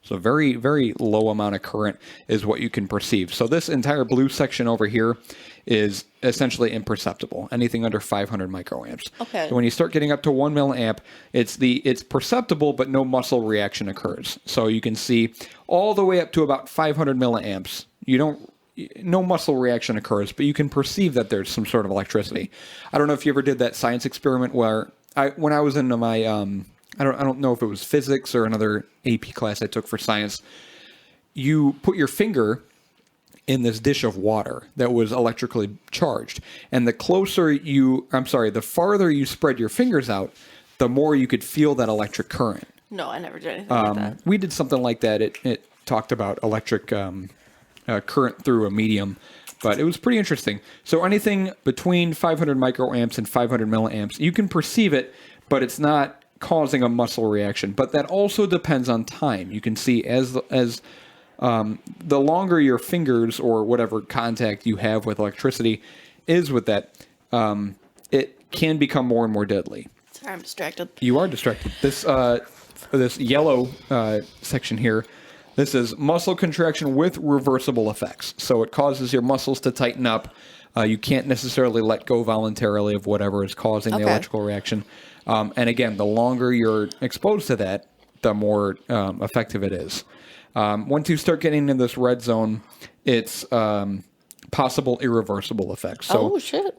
Speaker 2: So very, very low amount of current is what you can perceive. So this entire blue section over here is essentially imperceptible. Anything under 500 microamps.
Speaker 1: Okay.
Speaker 2: So when you start getting up to 1 milliamp, it's perceptible, but no muscle reaction occurs. So you can see all the way up to about 500 milliamps. No muscle reaction occurs, but you can perceive that there's some sort of electricity. I don't know if you ever did that science experiment where when I was in my I don't know if it was physics or another AP class I took for science. You put your finger in this dish of water that was electrically charged, and the farther you spread your fingers out, the more you could feel that electric current.
Speaker 1: No, I never did anything like that.
Speaker 2: We did something like that. It talked about electric current through a medium, but it was pretty interesting. So anything between 500 microamps and 500 milliamps, you can perceive it, but it's not causing a muscle reaction. But that also depends on time. You can see as the longer your fingers or whatever contact you have with electricity is with that, it can become more and more deadly.
Speaker 1: Sorry, I'm distracted.
Speaker 2: You are distracted. This yellow section here, this is muscle contraction with reversible effects. So it causes your muscles to tighten up. You can't necessarily let go voluntarily of whatever is causing the electrical reaction. And again, the longer you're exposed to that, the more effective it is. Once you start getting into this red zone, it's possible irreversible effects. So,
Speaker 1: shit.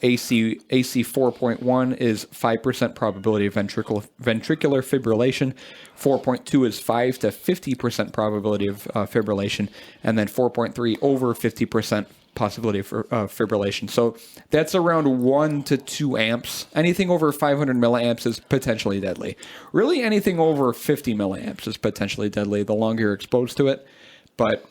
Speaker 2: AC 4.1 is 5% probability of ventricular fibrillation. 4.2 is 5 to 50% probability of fibrillation. And then 4.3 over 50% possibility of fibrillation. So that's around 1 to 2 amps. Anything over 500 milliamps is potentially deadly. Really, anything over 50 milliamps is potentially deadly the longer you're exposed to it. But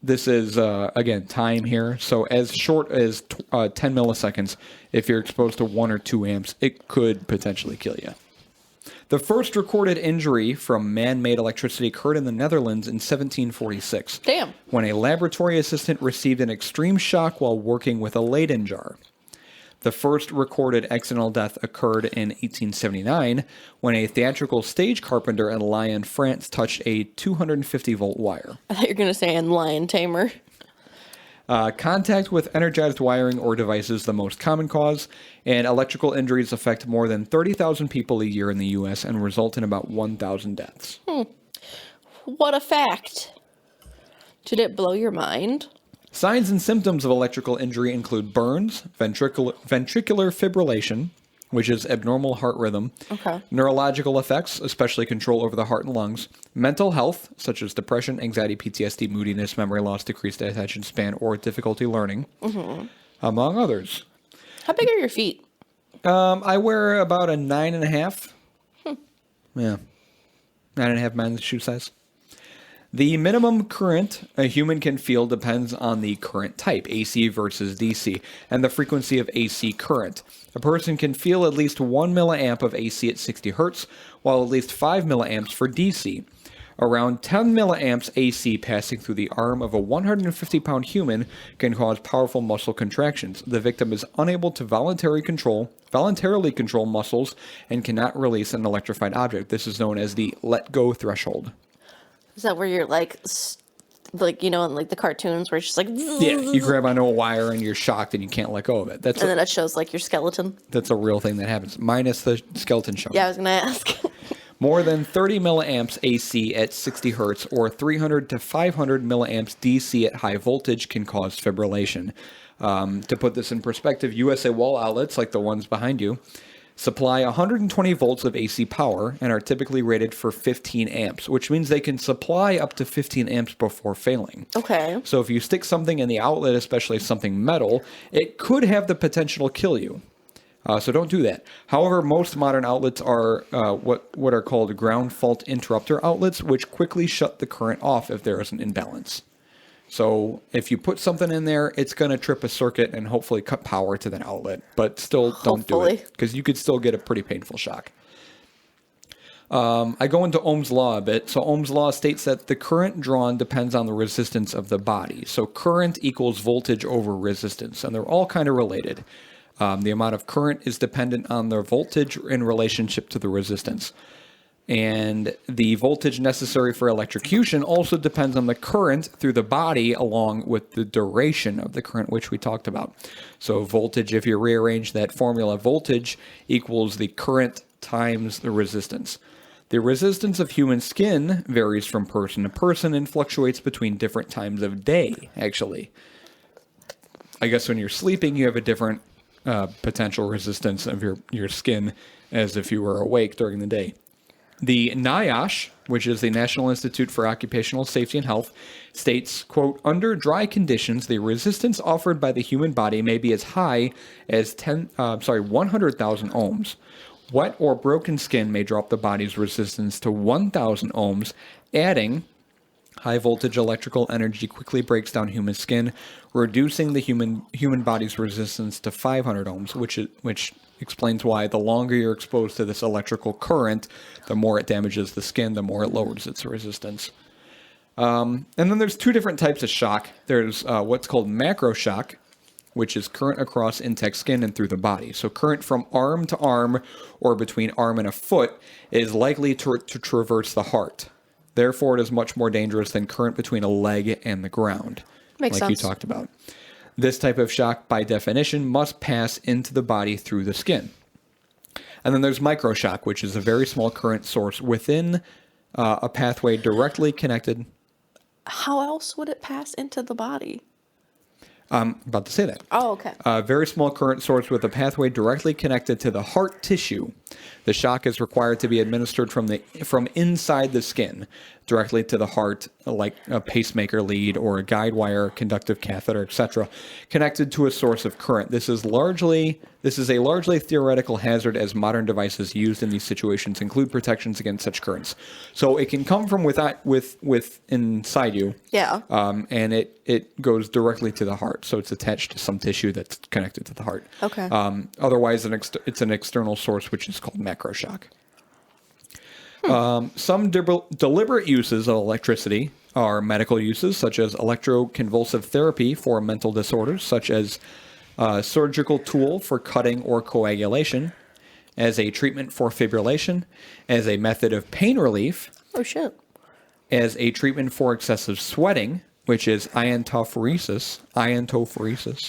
Speaker 2: this is, again, time here. So as short as 10 milliseconds, if you're exposed to 1 or 2 amps, it could potentially kill you. The first recorded injury from man-made electricity occurred in the Netherlands in 1746.
Speaker 1: Damn. When
Speaker 2: a laboratory assistant received an extreme shock while working with a Leyden jar. The first recorded accidental death occurred in 1879 when a theatrical stage carpenter in Lyon, France touched a 250-volt wire.
Speaker 1: I thought you were going to say in Lion Tamer.
Speaker 2: Contact with energized wiring or devices the most common cause, and electrical injuries affect more than 30,000 people a year in the U.S. and result in about 1,000 deaths.
Speaker 1: What a fact. Did it blow your mind?
Speaker 2: Signs and symptoms of electrical injury include burns, ventricular fibrillation, which is abnormal heart rhythm, neurological effects, especially control over the heart and lungs, mental health, such as depression, anxiety, PTSD, moodiness, memory loss, decreased attention span, or difficulty learning, among others.
Speaker 1: How big are your feet?
Speaker 2: I wear about a 9.5. Yeah. 9.5 men's shoe size. The minimum current a human can feel depends on the current type, AC versus DC, and the frequency of AC current. A person can feel at least 1 milliamp of AC at 60 Hz, while at least 5 milliamps for DC. Around 10 milliamps AC passing through the arm of a 150-pound human can cause powerful muscle contractions. The victim is unable to voluntarily control muscles and cannot release an electrified object. This is known as the let-go threshold.
Speaker 1: Is that where you're like, you know, in like the cartoons where it's just like...
Speaker 2: Yeah, you grab onto a wire and you're shocked and you can't let go of it.
Speaker 1: And then it shows like your skeleton.
Speaker 2: That's a real thing that happens, minus the skeleton showing.
Speaker 1: Yeah, I was going to ask.
Speaker 2: More than 30 milliamps AC at 60 Hz or 300 to 500 milliamps DC at high voltage can cause fibrillation. To put this in perspective, USA wall outlets, like the ones behind you, supply 120 volts of AC power and are typically rated for 15 amps, which means they can supply up to 15 amps before failing.
Speaker 1: Okay.
Speaker 2: So if you stick something in the outlet, especially something metal, it could have the potential to kill you. So don't do that. However, most modern outlets are what are called ground fault interrupter outlets, which quickly shut the current off if there is an imbalance. So if you put something in there, it's going to trip a circuit and hopefully cut power to that outlet. But still, don't do it, because you could still get a pretty painful shock. I go into Ohm's law a bit. So Ohm's law states that the current drawn depends on the resistance of the body. So current equals voltage over resistance, and they're all kind of related. The amount of current is dependent on the voltage in relationship to the resistance. And the voltage necessary for electrocution also depends on the current through the body along with the duration of the current, which we talked about. So voltage, if you rearrange that formula, voltage equals the current times the resistance. The resistance of human skin varies from person to person and fluctuates between different times of day, actually. I guess when you're sleeping, you have a different potential resistance of your skin as if you were awake during the day. The NIOSH, which is the National Institute for Occupational Safety and Health, states, quote, under dry conditions, the resistance offered by the human body may be as high as 100,000 ohms. Wet or broken skin may drop the body's resistance to 1,000 ohms, adding high voltage electrical energy quickly breaks down human skin, reducing the human body's resistance to 500 ohms, which explains why the longer you're exposed to this electrical current, the more it damages the skin, the more it lowers its resistance. And then there's two different types of shock. There's what's called macro shock, which is current across intact skin and through the body. So current from arm to arm or between arm and a foot is likely to traverse the heart. Therefore, it is much more dangerous than current between a leg and the ground,
Speaker 1: Makes
Speaker 2: like
Speaker 1: sense.
Speaker 2: you talked about. This type of shock, by definition, must pass into the body through the skin. And then there's microshock, which is a very small current source within a pathway directly connected.
Speaker 1: How else would it pass into the body?
Speaker 2: I'm about to say that.
Speaker 1: Oh, okay.
Speaker 2: A very small current source with a pathway directly connected to the heart tissue. The shock is required to be administered from inside the skin directly to the heart, like a pacemaker lead or a guide wire, conductive catheter, etc., connected to a source of current. This is a largely theoretical hazard, as modern devices used in these situations include protections against such currents. So it can come from inside you.
Speaker 1: Yeah.
Speaker 2: And it goes directly to the heart. So it's attached to some tissue that's connected to the heart.
Speaker 1: Okay.
Speaker 2: Otherwise, it's an external source, which is called macro shock. Some deliberate uses of electricity are medical uses, such as electroconvulsive therapy for mental disorders, such as surgical tool for cutting or coagulation, as a treatment for fibrillation, as a method of pain relief,
Speaker 1: Oh, shit.
Speaker 2: as a treatment for excessive sweating, which is iontophoresis.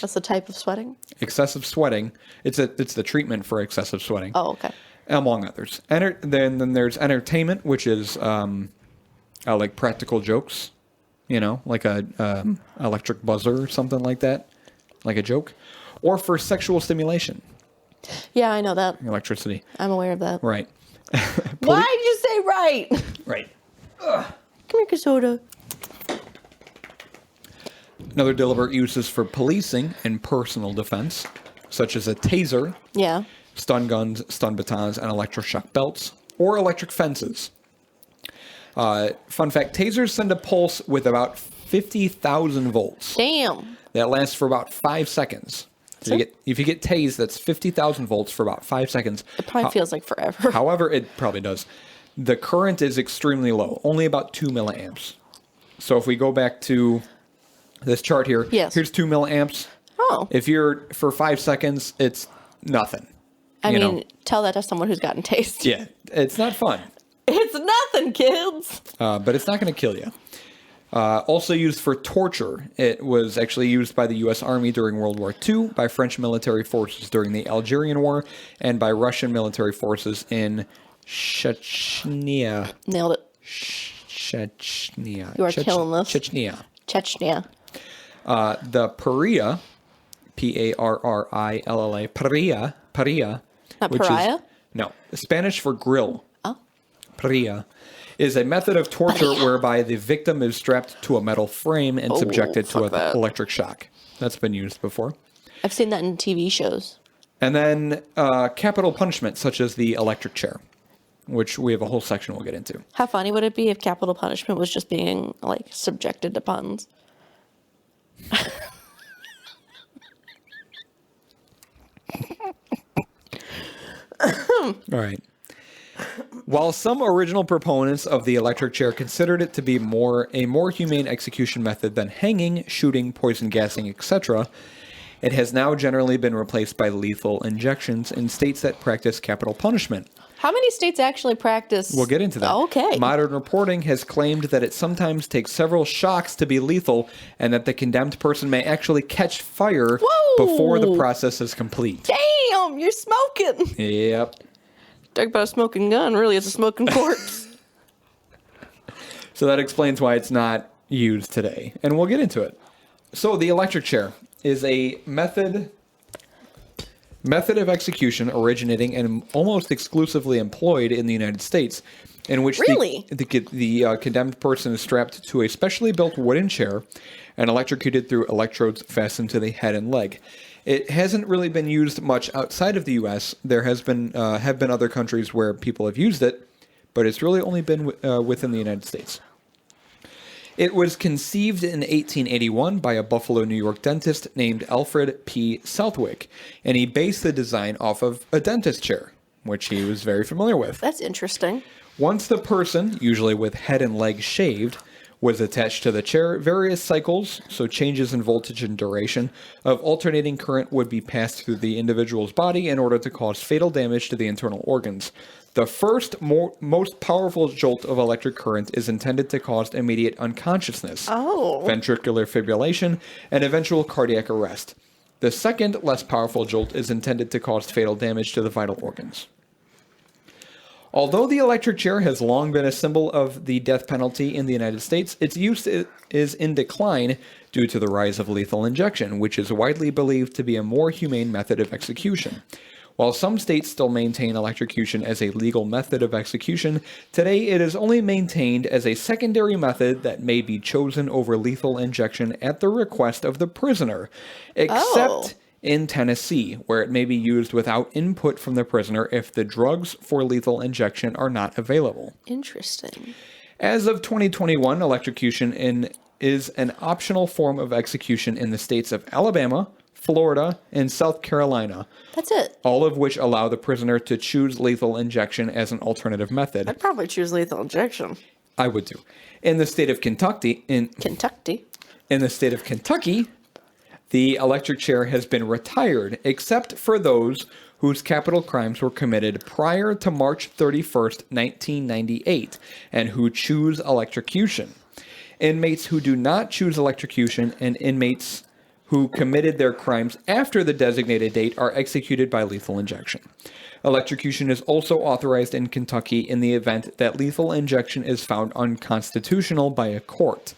Speaker 1: That's the type of sweating?
Speaker 2: Excessive sweating. It's the treatment for excessive sweating.
Speaker 1: Oh, okay.
Speaker 2: Among others. Then there's entertainment, which is like practical jokes, like a electric buzzer or something like that, like a joke, or for sexual stimulation.
Speaker 1: Yeah, I know that.
Speaker 2: Electricity.
Speaker 1: I'm aware of that.
Speaker 2: Right.
Speaker 1: Why did you say right?
Speaker 2: Right.
Speaker 1: Come here, Kasoda.
Speaker 2: Another deliberate uses for policing and personal defense, such as a taser,
Speaker 1: Yeah.
Speaker 2: stun guns, stun batons, and electroshock belts, or electric fences. Fun fact, tasers send a pulse with about 50,000 volts.
Speaker 1: Damn.
Speaker 2: That lasts for about 5 seconds. So if you get tased, that's 50,000 volts for about 5 seconds.
Speaker 1: It probably feels like forever.
Speaker 2: However, it probably does. The current is extremely low, only about 2 milliamps. So if we go back to this chart here,
Speaker 1: Yes.
Speaker 2: here's 2 milliamps.
Speaker 1: Oh.
Speaker 2: If you're for 5 seconds, it's nothing.
Speaker 1: I
Speaker 2: you
Speaker 1: mean,
Speaker 2: know?
Speaker 1: tell that to someone who's gotten taste.
Speaker 2: Yeah, it's not fun,
Speaker 1: It's nothing, kids.
Speaker 2: but it's not going to kill you. Also used for torture. It was actually used by the U.S. Army during World War II, by French military forces during the Algerian War, and by Russian military forces in Chechnya.
Speaker 1: Nailed it.
Speaker 2: Chechnya.
Speaker 1: You are killing this.
Speaker 2: Chechnya.
Speaker 1: Chechnya.
Speaker 2: The parilla, P-A-R-R-I-L-L-A, parilla,
Speaker 1: Not
Speaker 2: which
Speaker 1: pariah?
Speaker 2: is no Spanish for grill.
Speaker 1: Oh.
Speaker 2: Parilla is a method of torture whereby the victim is strapped to a metal frame and subjected to an electric shock. That's been used before.
Speaker 1: I've seen that in TV shows.
Speaker 2: And then capital punishment, such as the electric chair, which we have a whole section we'll get into.
Speaker 1: How funny would it be if capital punishment was just being, like, subjected to puns?
Speaker 2: All right. While some original proponents of the electric chair considered it to be a more humane execution method than hanging, shooting, poison gassing, etc., it has now generally been replaced by lethal injections in states that practice capital punishment.
Speaker 1: How many states actually practice?
Speaker 2: We'll get into that.
Speaker 1: Oh, okay.
Speaker 2: Modern reporting has claimed that it sometimes takes several shocks to be lethal and that the condemned person may actually catch fire before the process is complete.
Speaker 1: Damn, you're smoking.
Speaker 2: Yep.
Speaker 1: Talk about a smoking gun. Really, it's a smoking corpse.
Speaker 2: So that explains why it's not used today. And we'll get into it. So the electric chair is a method of execution originating and almost exclusively employed in the United States, in which the condemned person is strapped to a specially built wooden chair and electrocuted through electrodes fastened to the head and leg. It hasn't really been used much outside of the U.S. There have been other countries where people have used it, but it's really only been within the United States. It was conceived in 1881 by a Buffalo, New York dentist named Alfred P. Southwick, and he based the design off of a dentist chair, which he was very familiar with.
Speaker 1: That's interesting.
Speaker 2: Once the person, usually with head and legs shaved, was attached to the chair, various cycles, so changes in voltage and duration, of alternating current would be passed through the individual's body in order to cause fatal damage to the internal organs. The first, most powerful jolt of electric current is intended to cause immediate unconsciousness, ventricular fibrillation, and eventual cardiac arrest. The second, less powerful jolt is intended to cause fatal damage to the vital organs. Although the electric chair has long been a symbol of the death penalty in the United States, its use is in decline due to the rise of lethal injection, which is widely believed to be a more humane method of execution. While some states still maintain electrocution as a legal method of execution, today it is only maintained as a secondary method that may be chosen over lethal injection at the request of the prisoner, except in Tennessee, where it may be used without input from the prisoner if the drugs for lethal injection are not available.
Speaker 1: Interesting.
Speaker 2: As of 2021, electrocution is an optional form of execution in the states of Alabama, Florida, and South Carolina.
Speaker 1: That's it.
Speaker 2: All of which allow the prisoner to choose lethal injection as an alternative method.
Speaker 1: I'd probably choose lethal injection.
Speaker 2: I would too. In the state of Kentucky, The electric chair has been retired, except for those whose capital crimes were committed prior to March 31st, 1998, and who choose electrocution. Inmates who do not choose electrocution and inmates who committed their crimes after the designated date are executed by lethal injection. Electrocution is also authorized in Kentucky in the event that lethal injection is found unconstitutional by a court.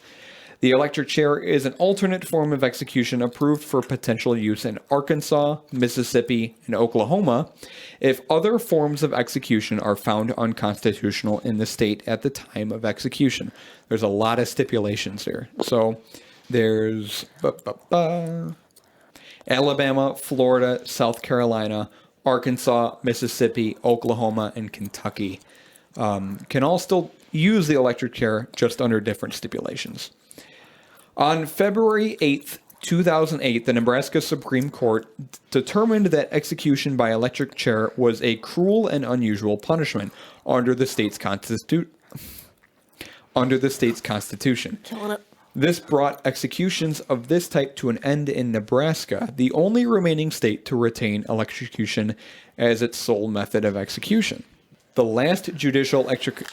Speaker 2: The electric chair is an alternate form of execution approved for potential use in Arkansas, Mississippi, and Oklahoma if other forms of execution are found unconstitutional in the state at the time of execution. There's a lot of stipulations here. So there's Alabama, Florida, South Carolina, Arkansas, Mississippi, Oklahoma, and Kentucky can all still use the electric chair, just under different stipulations. On February 8th, 2008, the Nebraska Supreme Court determined that execution by electric chair was a cruel and unusual punishment under the state's constitution.
Speaker 1: Killing it.
Speaker 2: This brought executions of this type to an end in Nebraska, the only remaining state to retain electrocution as its sole method of execution. The last judicial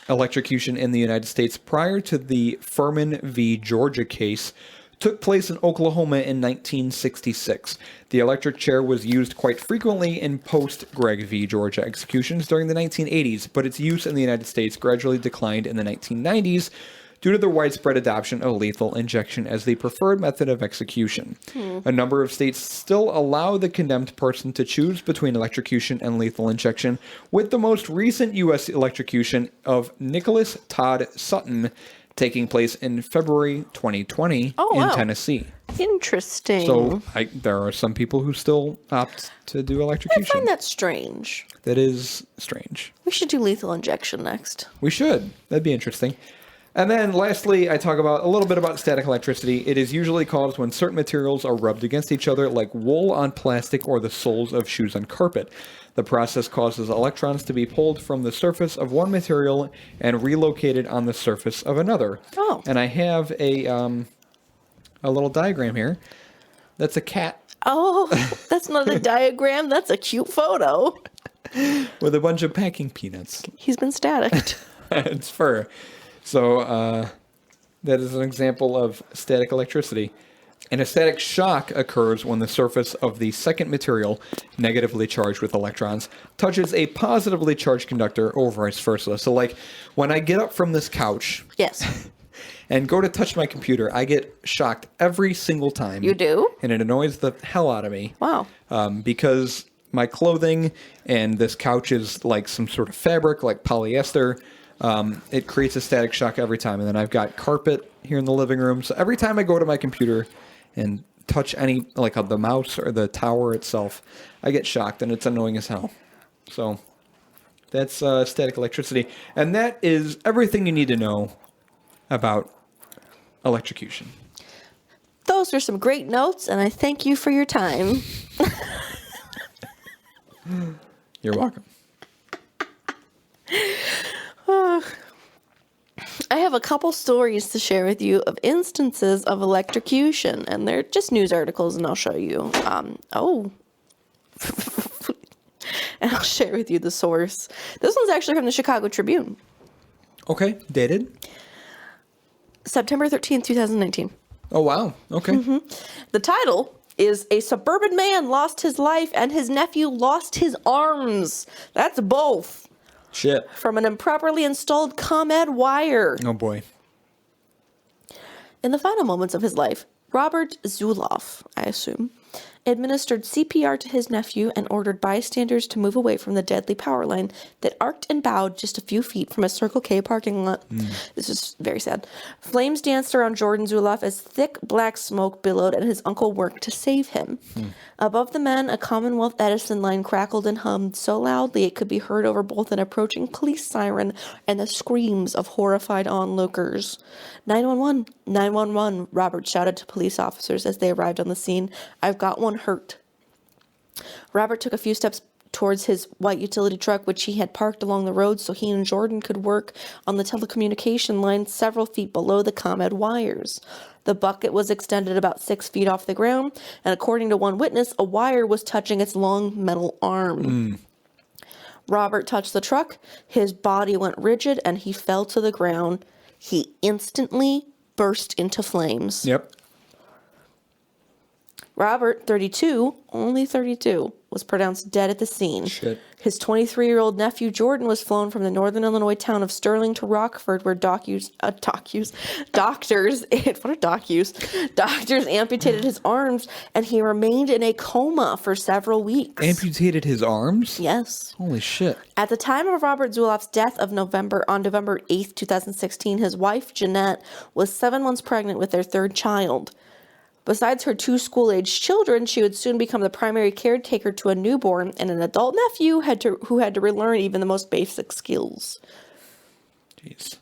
Speaker 2: electrocution in the United States prior to the Furman v. Georgia case took place in Oklahoma in 1966. The electric chair was used quite frequently in post-Gregg v. Georgia executions during the 1980s, but its use in the United States gradually declined in the 1990s due to the widespread adoption of lethal injection as the preferred method of execution. A number of states still allow the condemned person to choose between electrocution and lethal injection, with the most recent U.S. electrocution of Nicholas Todd Sutton taking place in February 2020 in Tennessee.
Speaker 1: Interesting.
Speaker 2: So there are some people who still opt to do electrocution.
Speaker 1: I find that strange.
Speaker 2: That is strange.
Speaker 1: We should do lethal injection next.
Speaker 2: We should. That'd be interesting. And then lastly, I talk about a little bit about static electricity. It is usually caused when certain materials are rubbed against each other, like wool on plastic or the soles of shoes on carpet. The process causes electrons to be pulled from the surface of one material and relocated on the surface of another.
Speaker 1: Oh.
Speaker 2: And I have a little diagram here. That's a cat.
Speaker 1: Oh, that's not a diagram. That's a cute photo.
Speaker 2: With a bunch of packing peanuts.
Speaker 1: He's been staticked.
Speaker 2: It's fur. So that is an example of static electricity. And a static shock occurs when the surface of the second material, negatively charged with electrons, touches a positively charged conductor or vice versa. So like when I get up from this couch
Speaker 1: Yes.
Speaker 2: and go to touch my computer, I get shocked every single time.
Speaker 1: You do?
Speaker 2: And it annoys the hell out of me.
Speaker 1: Wow.
Speaker 2: Because my clothing and this couch is like some sort of fabric, like polyester. It creates a static shock every time. And then I've got carpet here in the living room. So every time I go to my computer and touch any, like the mouse or the tower itself, I get shocked and it's annoying as hell. So that's static electricity. And that is everything you need to know about electrocution.
Speaker 1: Those are some great notes, and I thank you for your time.
Speaker 2: You're welcome.
Speaker 1: I have a couple stories to share with you of instances of electrocution, and they're just news articles, and I'll show you. And I'll share with you the source. This one's actually from the Chicago Tribune.
Speaker 2: Okay, dated?
Speaker 1: September 13th, 2019.
Speaker 2: Oh, wow. Okay.
Speaker 1: The title is "A Suburban Man Lost His Life and His Nephew Lost His Arms." That's both.
Speaker 2: Shit.
Speaker 1: From an improperly installed ComEd wire.
Speaker 2: Oh, boy.
Speaker 1: In the final moments of his life, Robert Zuloff, I assume, administered CPR to his nephew and ordered bystanders to move away from the deadly power line that arced and bowed just a few feet from a Circle K parking lot. This is very sad. Flames danced around Jordan Zuloff as thick black smoke billowed, and his uncle worked to save him. Above the men, a Commonwealth Edison line crackled and hummed so loudly it could be heard over both an approaching police siren and the screams of horrified onlookers. 911, 911, Robert shouted to police officers as they arrived on the scene. "I've got one hurt." Robert took a few steps towards his white utility truck, which he had parked along the road so he and Jordan could work on the telecommunication line several feet below the ComEd wires. The bucket was extended about 6 feet off the ground, and according to one witness, a wire was touching its long metal arm. Robert touched the truck, his body went rigid, and he fell to the ground. He instantly burst into flames.
Speaker 2: Yep.
Speaker 1: Robert, 32, only 32, was pronounced dead at the scene.
Speaker 2: Shit.
Speaker 1: His 23-year-old nephew Jordan was flown from the northern Illinois town of Sterling to Rockford, where doctors amputated his arms, and he remained in a coma for several weeks.
Speaker 2: Amputated his arms?
Speaker 1: Yes.
Speaker 2: Holy shit.
Speaker 1: At the time of Robert Zuloff's death on November 8th, 2016, his wife, Jeanette, was 7 months pregnant with their third child. Besides her 2 school-aged children, she would soon become the primary caretaker to a newborn and an adult nephew who had to relearn even the most basic skills.
Speaker 2: Jeez.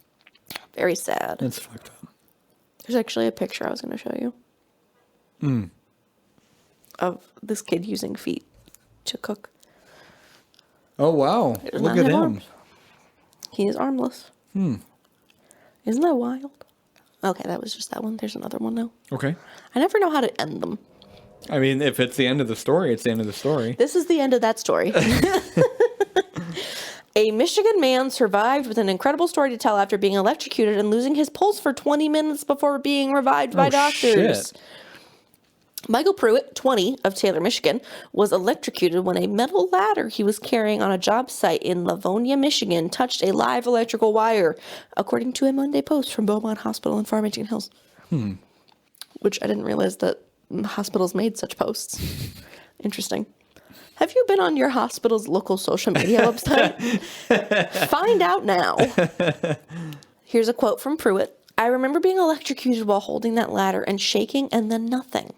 Speaker 1: Very sad.
Speaker 2: That's fucked up.
Speaker 1: There's actually a picture I was going to show you. Of this kid using feet to cook.
Speaker 2: Oh, wow.
Speaker 1: He does
Speaker 2: Look
Speaker 1: not
Speaker 2: at
Speaker 1: have
Speaker 2: him.
Speaker 1: arms. He is armless. Isn't that wild? Okay, that was just that one. There's another one now.
Speaker 2: Okay.
Speaker 1: I never know how to end them.
Speaker 2: I mean, if it's the end of the story, it's the end of the story.
Speaker 1: This is the end of that story. A Michigan man survived with an incredible story to tell after being electrocuted and losing his pulse for 20 minutes before being revived by doctors.
Speaker 2: Shit.
Speaker 1: Michael Pruitt, 20, of Taylor, Michigan, was electrocuted when a metal ladder he was carrying on a job site in Livonia, Michigan, touched a live electrical wire, according to a Monday Post from Beaumont Hospital in Farmington Hills. Which I didn't realize that hospitals made such posts. Interesting. Have you been on your hospital's local social media website? Find out now. Here's a quote from Pruitt. I remember being electrocuted while holding that ladder and shaking and then nothing.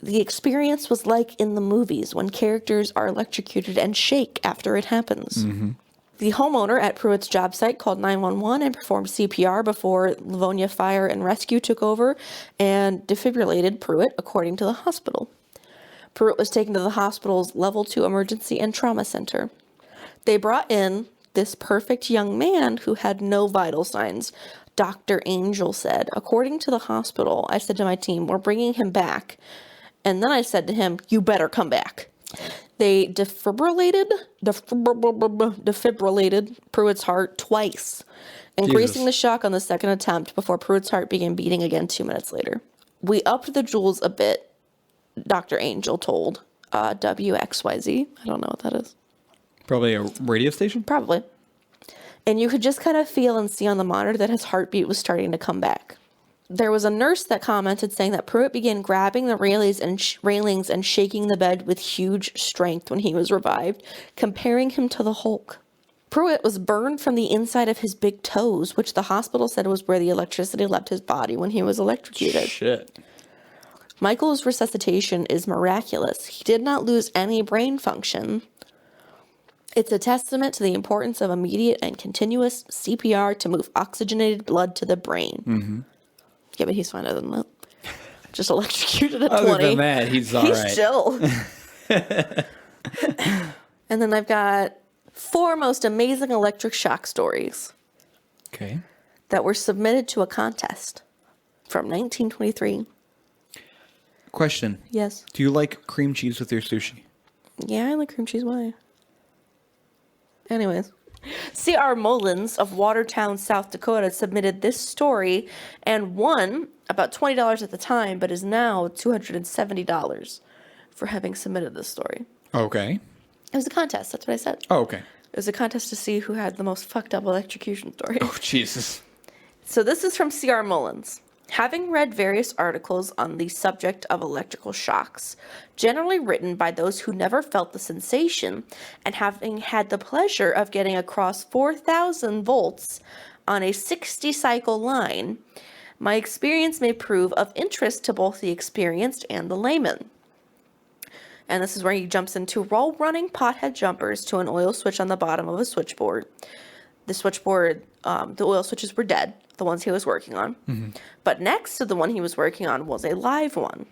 Speaker 1: The experience was like in the movies when characters are electrocuted and shake after it happens. The homeowner at Pruitt's job site called 911 and performed CPR before Livonia Fire and Rescue took over and defibrillated Pruitt, according to the hospital. Pruitt was taken to the hospital's Level 2 Emergency and Trauma Center. They brought in this perfect young man who had no vital signs. Dr. Angel said, according to the hospital, I said to my team, we're bringing him back. And then I said to him, you better come back. They defibrillated Pruitt's heart twice, increasing the shock on the second attempt before Pruitt's heart began beating again 2 minutes later. We upped the joules a bit, Dr. Angel told WXYZ. I don't know what that is.
Speaker 2: Probably a radio station?
Speaker 1: Probably. And you could just kind of feel and see on the monitor that his heartbeat was starting to come back. There was a nurse that commented saying that Pruitt began grabbing the railings and shaking the bed with huge strength when he was revived, comparing him to the Hulk. Pruitt was burned from the inside of his big toes, which the hospital said was where the electricity left his body when he was electrocuted.
Speaker 2: Shit.
Speaker 1: Michael's resuscitation is miraculous. He did not lose any brain function. It's a testament to the importance of immediate and continuous CPR to move oxygenated blood to the brain. Yeah, but he's fine other than that. Just electrocuted at 20.
Speaker 2: Other than that, he's all right.
Speaker 1: He's chill. And then I've got 4 most amazing electric shock stories
Speaker 2: Okay.
Speaker 1: that were submitted to a contest from 1923.
Speaker 2: Question.
Speaker 1: Yes.
Speaker 2: Do you like cream cheese with your sushi?
Speaker 1: Yeah, I like cream cheese. Why? Anyways. C.R. Mullins of Watertown, South Dakota submitted this story and won about $20 at the time, but is now $270 for having submitted this story.
Speaker 2: Okay.
Speaker 1: It was a contest. That's what I said.
Speaker 2: Oh, okay.
Speaker 1: It was a contest to see who had the most fucked up electrocution story.
Speaker 2: Oh, Jesus.
Speaker 1: So this is from C.R. Mullins. Having read various articles on the subject of electrical shocks, generally written by those who never felt the sensation, and having had the pleasure of getting across 4,000 volts on a 60-cycle line, my experience may prove of interest to both the experienced and the layman. And this is where he jumps into roll running pothead jumpers to an oil switch on the bottom of a switchboard. The switchboard, the oil switches were dead, the ones he was working on. But next to the one he was working on was a live one.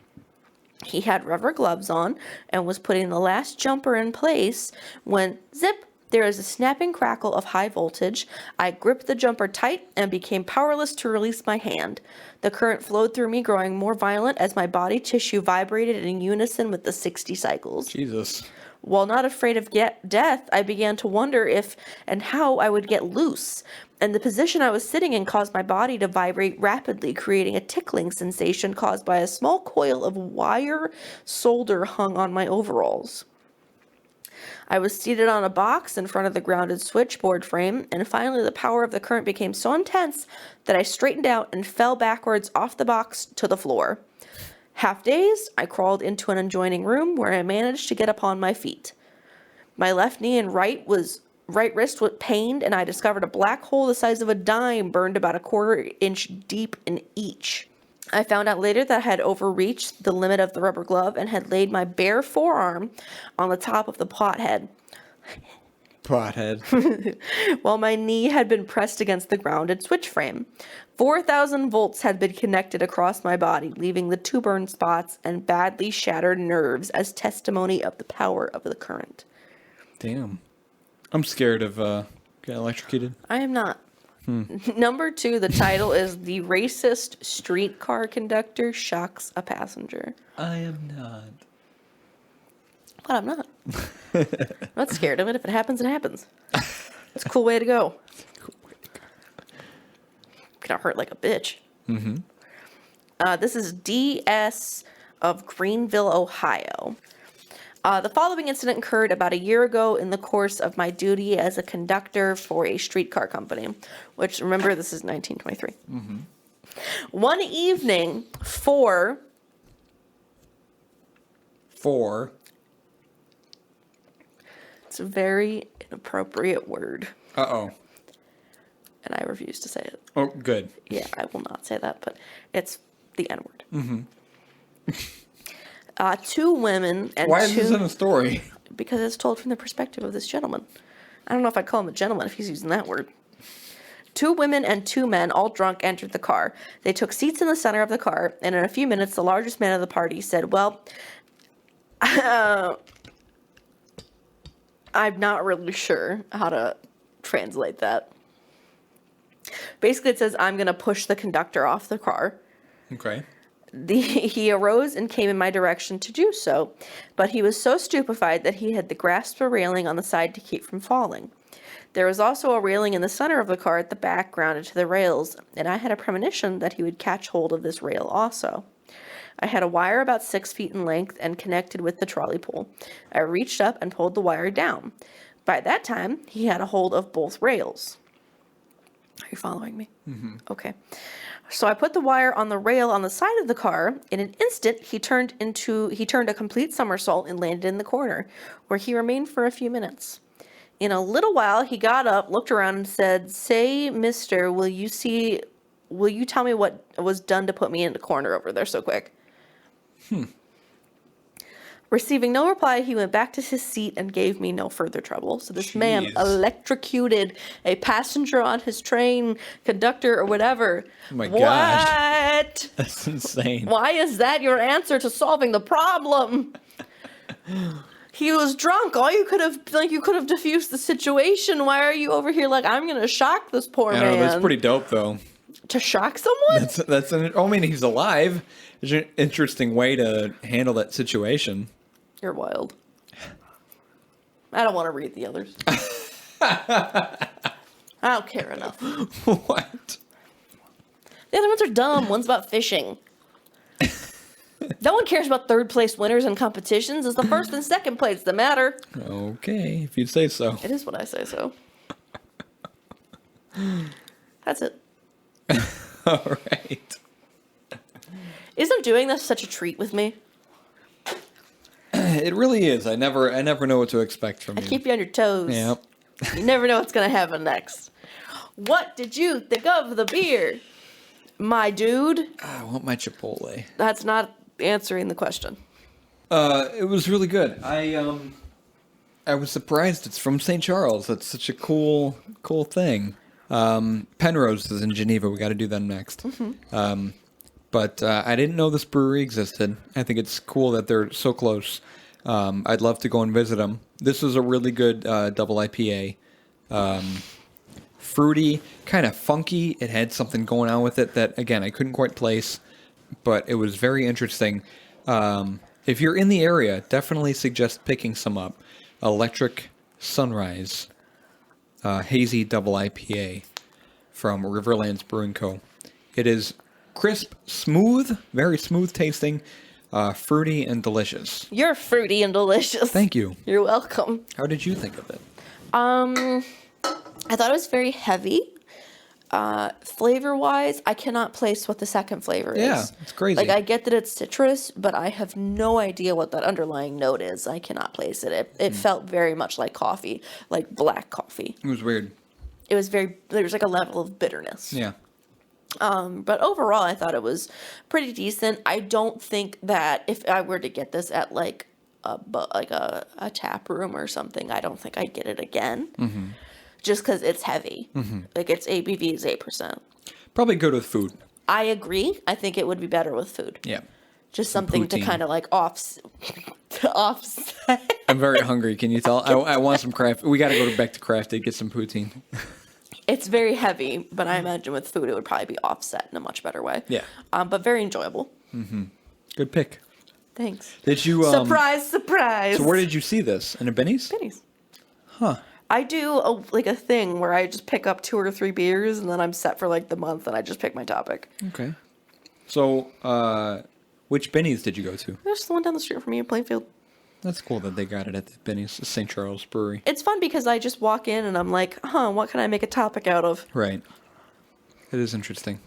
Speaker 1: He had rubber gloves on and was putting the last jumper in place when, zip, there is a snapping crackle of high voltage. I gripped the jumper tight and became powerless to release my hand. The current flowed through me, growing more violent as my body tissue vibrated in unison with the 60 cycles.
Speaker 2: Jesus.
Speaker 1: While not afraid of death, I began to wonder if and how I would get loose, and the position I was sitting in caused my body to vibrate rapidly, creating a tickling sensation caused by a small coil of wire solder hung on my overalls. I was seated on a box in front of the grounded switchboard frame, and finally the power of the current became so intense that I straightened out and fell backwards off the box to the floor. Half dazed, I crawled into an adjoining room where I managed to get upon my feet. My left knee and right wrist was pained, and I discovered a black hole the size of a dime burned about a quarter-inch deep in each. I found out later that I had overreached the limit of the rubber glove and had laid my bare forearm on the top of the pothead. While my knee had been pressed against the grounded switch frame. 4,000 volts had been connected across my body, leaving the two burn spots and badly shattered nerves as testimony of the power of the current.
Speaker 2: Damn. I'm scared of getting electrocuted.
Speaker 1: I am not. Number 2, the title is The Racist Streetcar Conductor Shocks a Passenger.
Speaker 2: I am not.
Speaker 1: But I'm not. I'm not scared of it. If it happens, it happens. It's a cool way to go. Gonna hurt like a bitch. Mm-hmm. This is DS of Greenville, Ohio. The following incident occurred about a year ago in the course of my duty as a conductor for a streetcar company, which, remember, this is 1923. Mm-hmm. One evening, it's a very inappropriate word.
Speaker 2: Uh-oh.
Speaker 1: And I refuse to say it.
Speaker 2: Oh, good.
Speaker 1: Yeah, I will not say that, but it's the N-word. Mm-hmm. 2 women and
Speaker 2: Why is this in a story?
Speaker 1: Because it's told from the perspective of this gentleman. I don't know if I'd call him a gentleman if he's using that word. 2 women and 2 men, all drunk, entered the car. They took seats in the center of the car, and in a few minutes, the largest man of the party said, well, I'm not really sure how to translate that. Basically, it says, I'm going to push the conductor off the car.
Speaker 2: Okay.
Speaker 1: He arose and came in my direction to do so, but he was so stupefied that he had to grasp a railing on the side to keep from falling. There was also a railing in the center of the car at the back, grounded to the rails, and I had a premonition that he would catch hold of this rail also. I had a wire about 6 feet in length and connected with the trolley pole. I reached up and pulled the wire down. By that time, he had a hold of both rails. Are you following me? Mm-hmm. Okay. So I put the wire on the rail on the side of the car. In an instant, he turned a complete somersault and landed in the corner, where he remained for a few minutes. In a little while, he got up, looked around, and said, "Say, mister, will you tell me what was done to put me in the corner over there so quick?" Receiving no reply, he went back to his seat and gave me no further trouble. So this man electrocuted a passenger on his train, conductor, or whatever.
Speaker 2: Oh my gosh.
Speaker 1: What?
Speaker 2: That's insane.
Speaker 1: Why is that your answer to solving the problem? He was drunk. You could have diffused the situation. Why are you over here like, I'm going to shock this poor man?
Speaker 2: Know, that's pretty dope, though.
Speaker 1: To shock someone?
Speaker 2: I mean, he's alive. It's an interesting way to handle that situation.
Speaker 1: You're wild. I don't want to read the others. I don't care enough.
Speaker 2: What?
Speaker 1: The other ones are dumb. One's about fishing. No one cares about third place winners in competitions. It's the first and second place that matter.
Speaker 2: Okay, if you'd say so.
Speaker 1: It is what I say so. That's it.
Speaker 2: All right.
Speaker 1: Isn't doing this such a treat with me?
Speaker 2: It really is. I never know what to expect from you.
Speaker 1: I keep you on your toes.
Speaker 2: Yep.
Speaker 1: You never know what's going to happen next. What did you think of the beer, my dude?
Speaker 2: I want my Chipotle.
Speaker 1: That's not answering the question.
Speaker 2: It was really good. I was surprised it's from St. Charles. That's such a cool thing. Penrose is in Geneva. We got to do them next. Mm-hmm. But I didn't know this brewery existed. I think it's cool that they're so close. I'd love to go and visit them. This is a really good double IPA. Fruity, kind of funky. It had something going on with it that, again, I couldn't quite place, but it was very interesting. If you're in the area, definitely suggest picking some up. Electric Sunrise Hazy Double IPA from Riverlands Brewing Co. It is crisp, smooth, very smooth tasting, fruity, and delicious.
Speaker 1: You're fruity and delicious.
Speaker 2: Thank you.
Speaker 1: You're welcome.
Speaker 2: How did you think of it?
Speaker 1: I thought it was very heavy. Flavor-wise, I cannot place what the second flavor is.
Speaker 2: Yeah, it's crazy.
Speaker 1: Like, I get that it's citrus, but I have no idea what that underlying note is. I cannot place it. It felt very much like coffee, like black coffee.
Speaker 2: It was weird.
Speaker 1: It was there was like a level of bitterness.
Speaker 2: Yeah.
Speaker 1: But overall, I thought it was pretty decent. I don't think that if I were to get this at like a tap room or something, I don't think I'd get it again. Mm-hmm. Just because it's heavy. Mm-hmm. Like, its ABV is 8%.
Speaker 2: Probably good with food.
Speaker 1: I agree. I think it would be better with food.
Speaker 2: Yeah.
Speaker 1: Just something to kind of like offset.
Speaker 2: I'm very hungry. Can you tell? I want some craft. We got to go back to crafted, get some poutine.
Speaker 1: It's very heavy, but I imagine with food it would probably be offset in a much better way.
Speaker 2: Yeah.
Speaker 1: But very enjoyable.
Speaker 2: Mm-hmm. Good pick.
Speaker 1: Thanks.
Speaker 2: Did you...
Speaker 1: surprise, surprise.
Speaker 2: So where did you see this? In a Benny's?
Speaker 1: Benny's.
Speaker 2: Huh.
Speaker 1: I do a thing where I just pick up 2 or 3 beers and then I'm set for like the month and I just pick my topic.
Speaker 2: Okay. So, which Benny's did you go to?
Speaker 1: There's the one down the street from me in Plainfield.
Speaker 2: That's cool that they got it at the Benny's St. Charles Brewery.
Speaker 1: It's fun because I just walk in and I'm like, what can I make a topic out of?
Speaker 2: Right. It is interesting.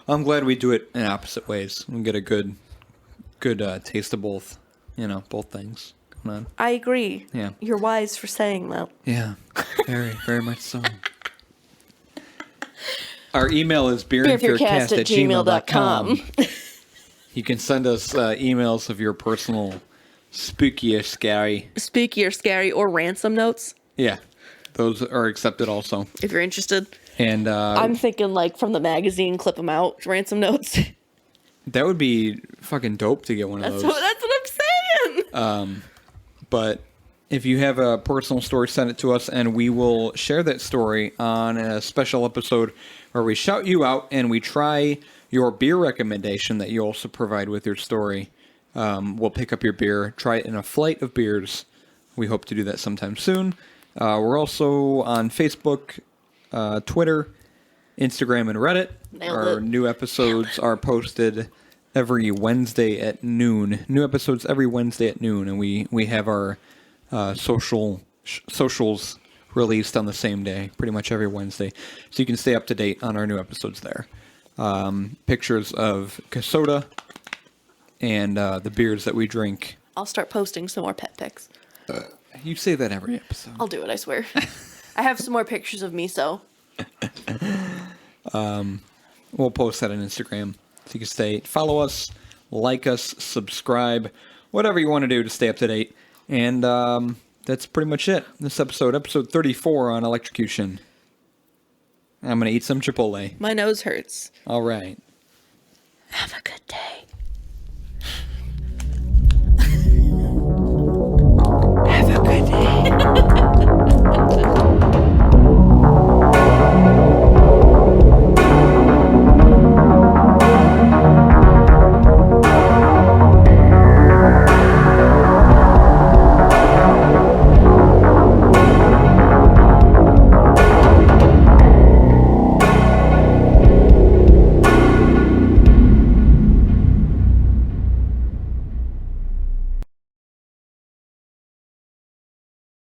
Speaker 2: I'm glad we do it in opposite ways. We get a good taste of both, both things going on.
Speaker 1: I agree.
Speaker 2: Yeah.
Speaker 1: You're wise for saying that.
Speaker 2: Yeah. Very, very much so. Our email is beerandfearcast@gmail.com. You can send us emails of your personal spooky or scary.
Speaker 1: Spooky or scary or ransom notes.
Speaker 2: Yeah. Those are accepted also.
Speaker 1: If you're interested.
Speaker 2: And
Speaker 1: I'm thinking like from the magazine, clip them out, ransom notes.
Speaker 2: That would be fucking dope to get one of those.
Speaker 1: That's what I'm saying.
Speaker 2: But if you have a personal story, send it to us, and we will share that story on a special episode where we shout you out and we try your beer recommendation that you also provide with your story. We'll pick up your beer, try it in a flight of beers. We hope to do that sometime soon. We're also on Facebook, Twitter, Instagram, and Reddit. Our new episodes are posted every Wednesday at noon. New episodes every Wednesday at noon, and we have our socials released on the same day, pretty much every Wednesday. So you can stay up to date on our new episodes there. Pictures of Casoda and the beers that we drink.
Speaker 1: I'll start posting some more pet pics.
Speaker 2: You say that every episode.
Speaker 1: I'll do it, I swear. I have some more pictures of me, so.
Speaker 2: We'll post that on Instagram. So you can follow us, like us, subscribe, whatever you want to do to stay up to date. And that's pretty much it. This episode 34 on Electrocution. I'm going to eat some Chipotle.
Speaker 1: My nose hurts.
Speaker 2: All right.
Speaker 1: Have a good day.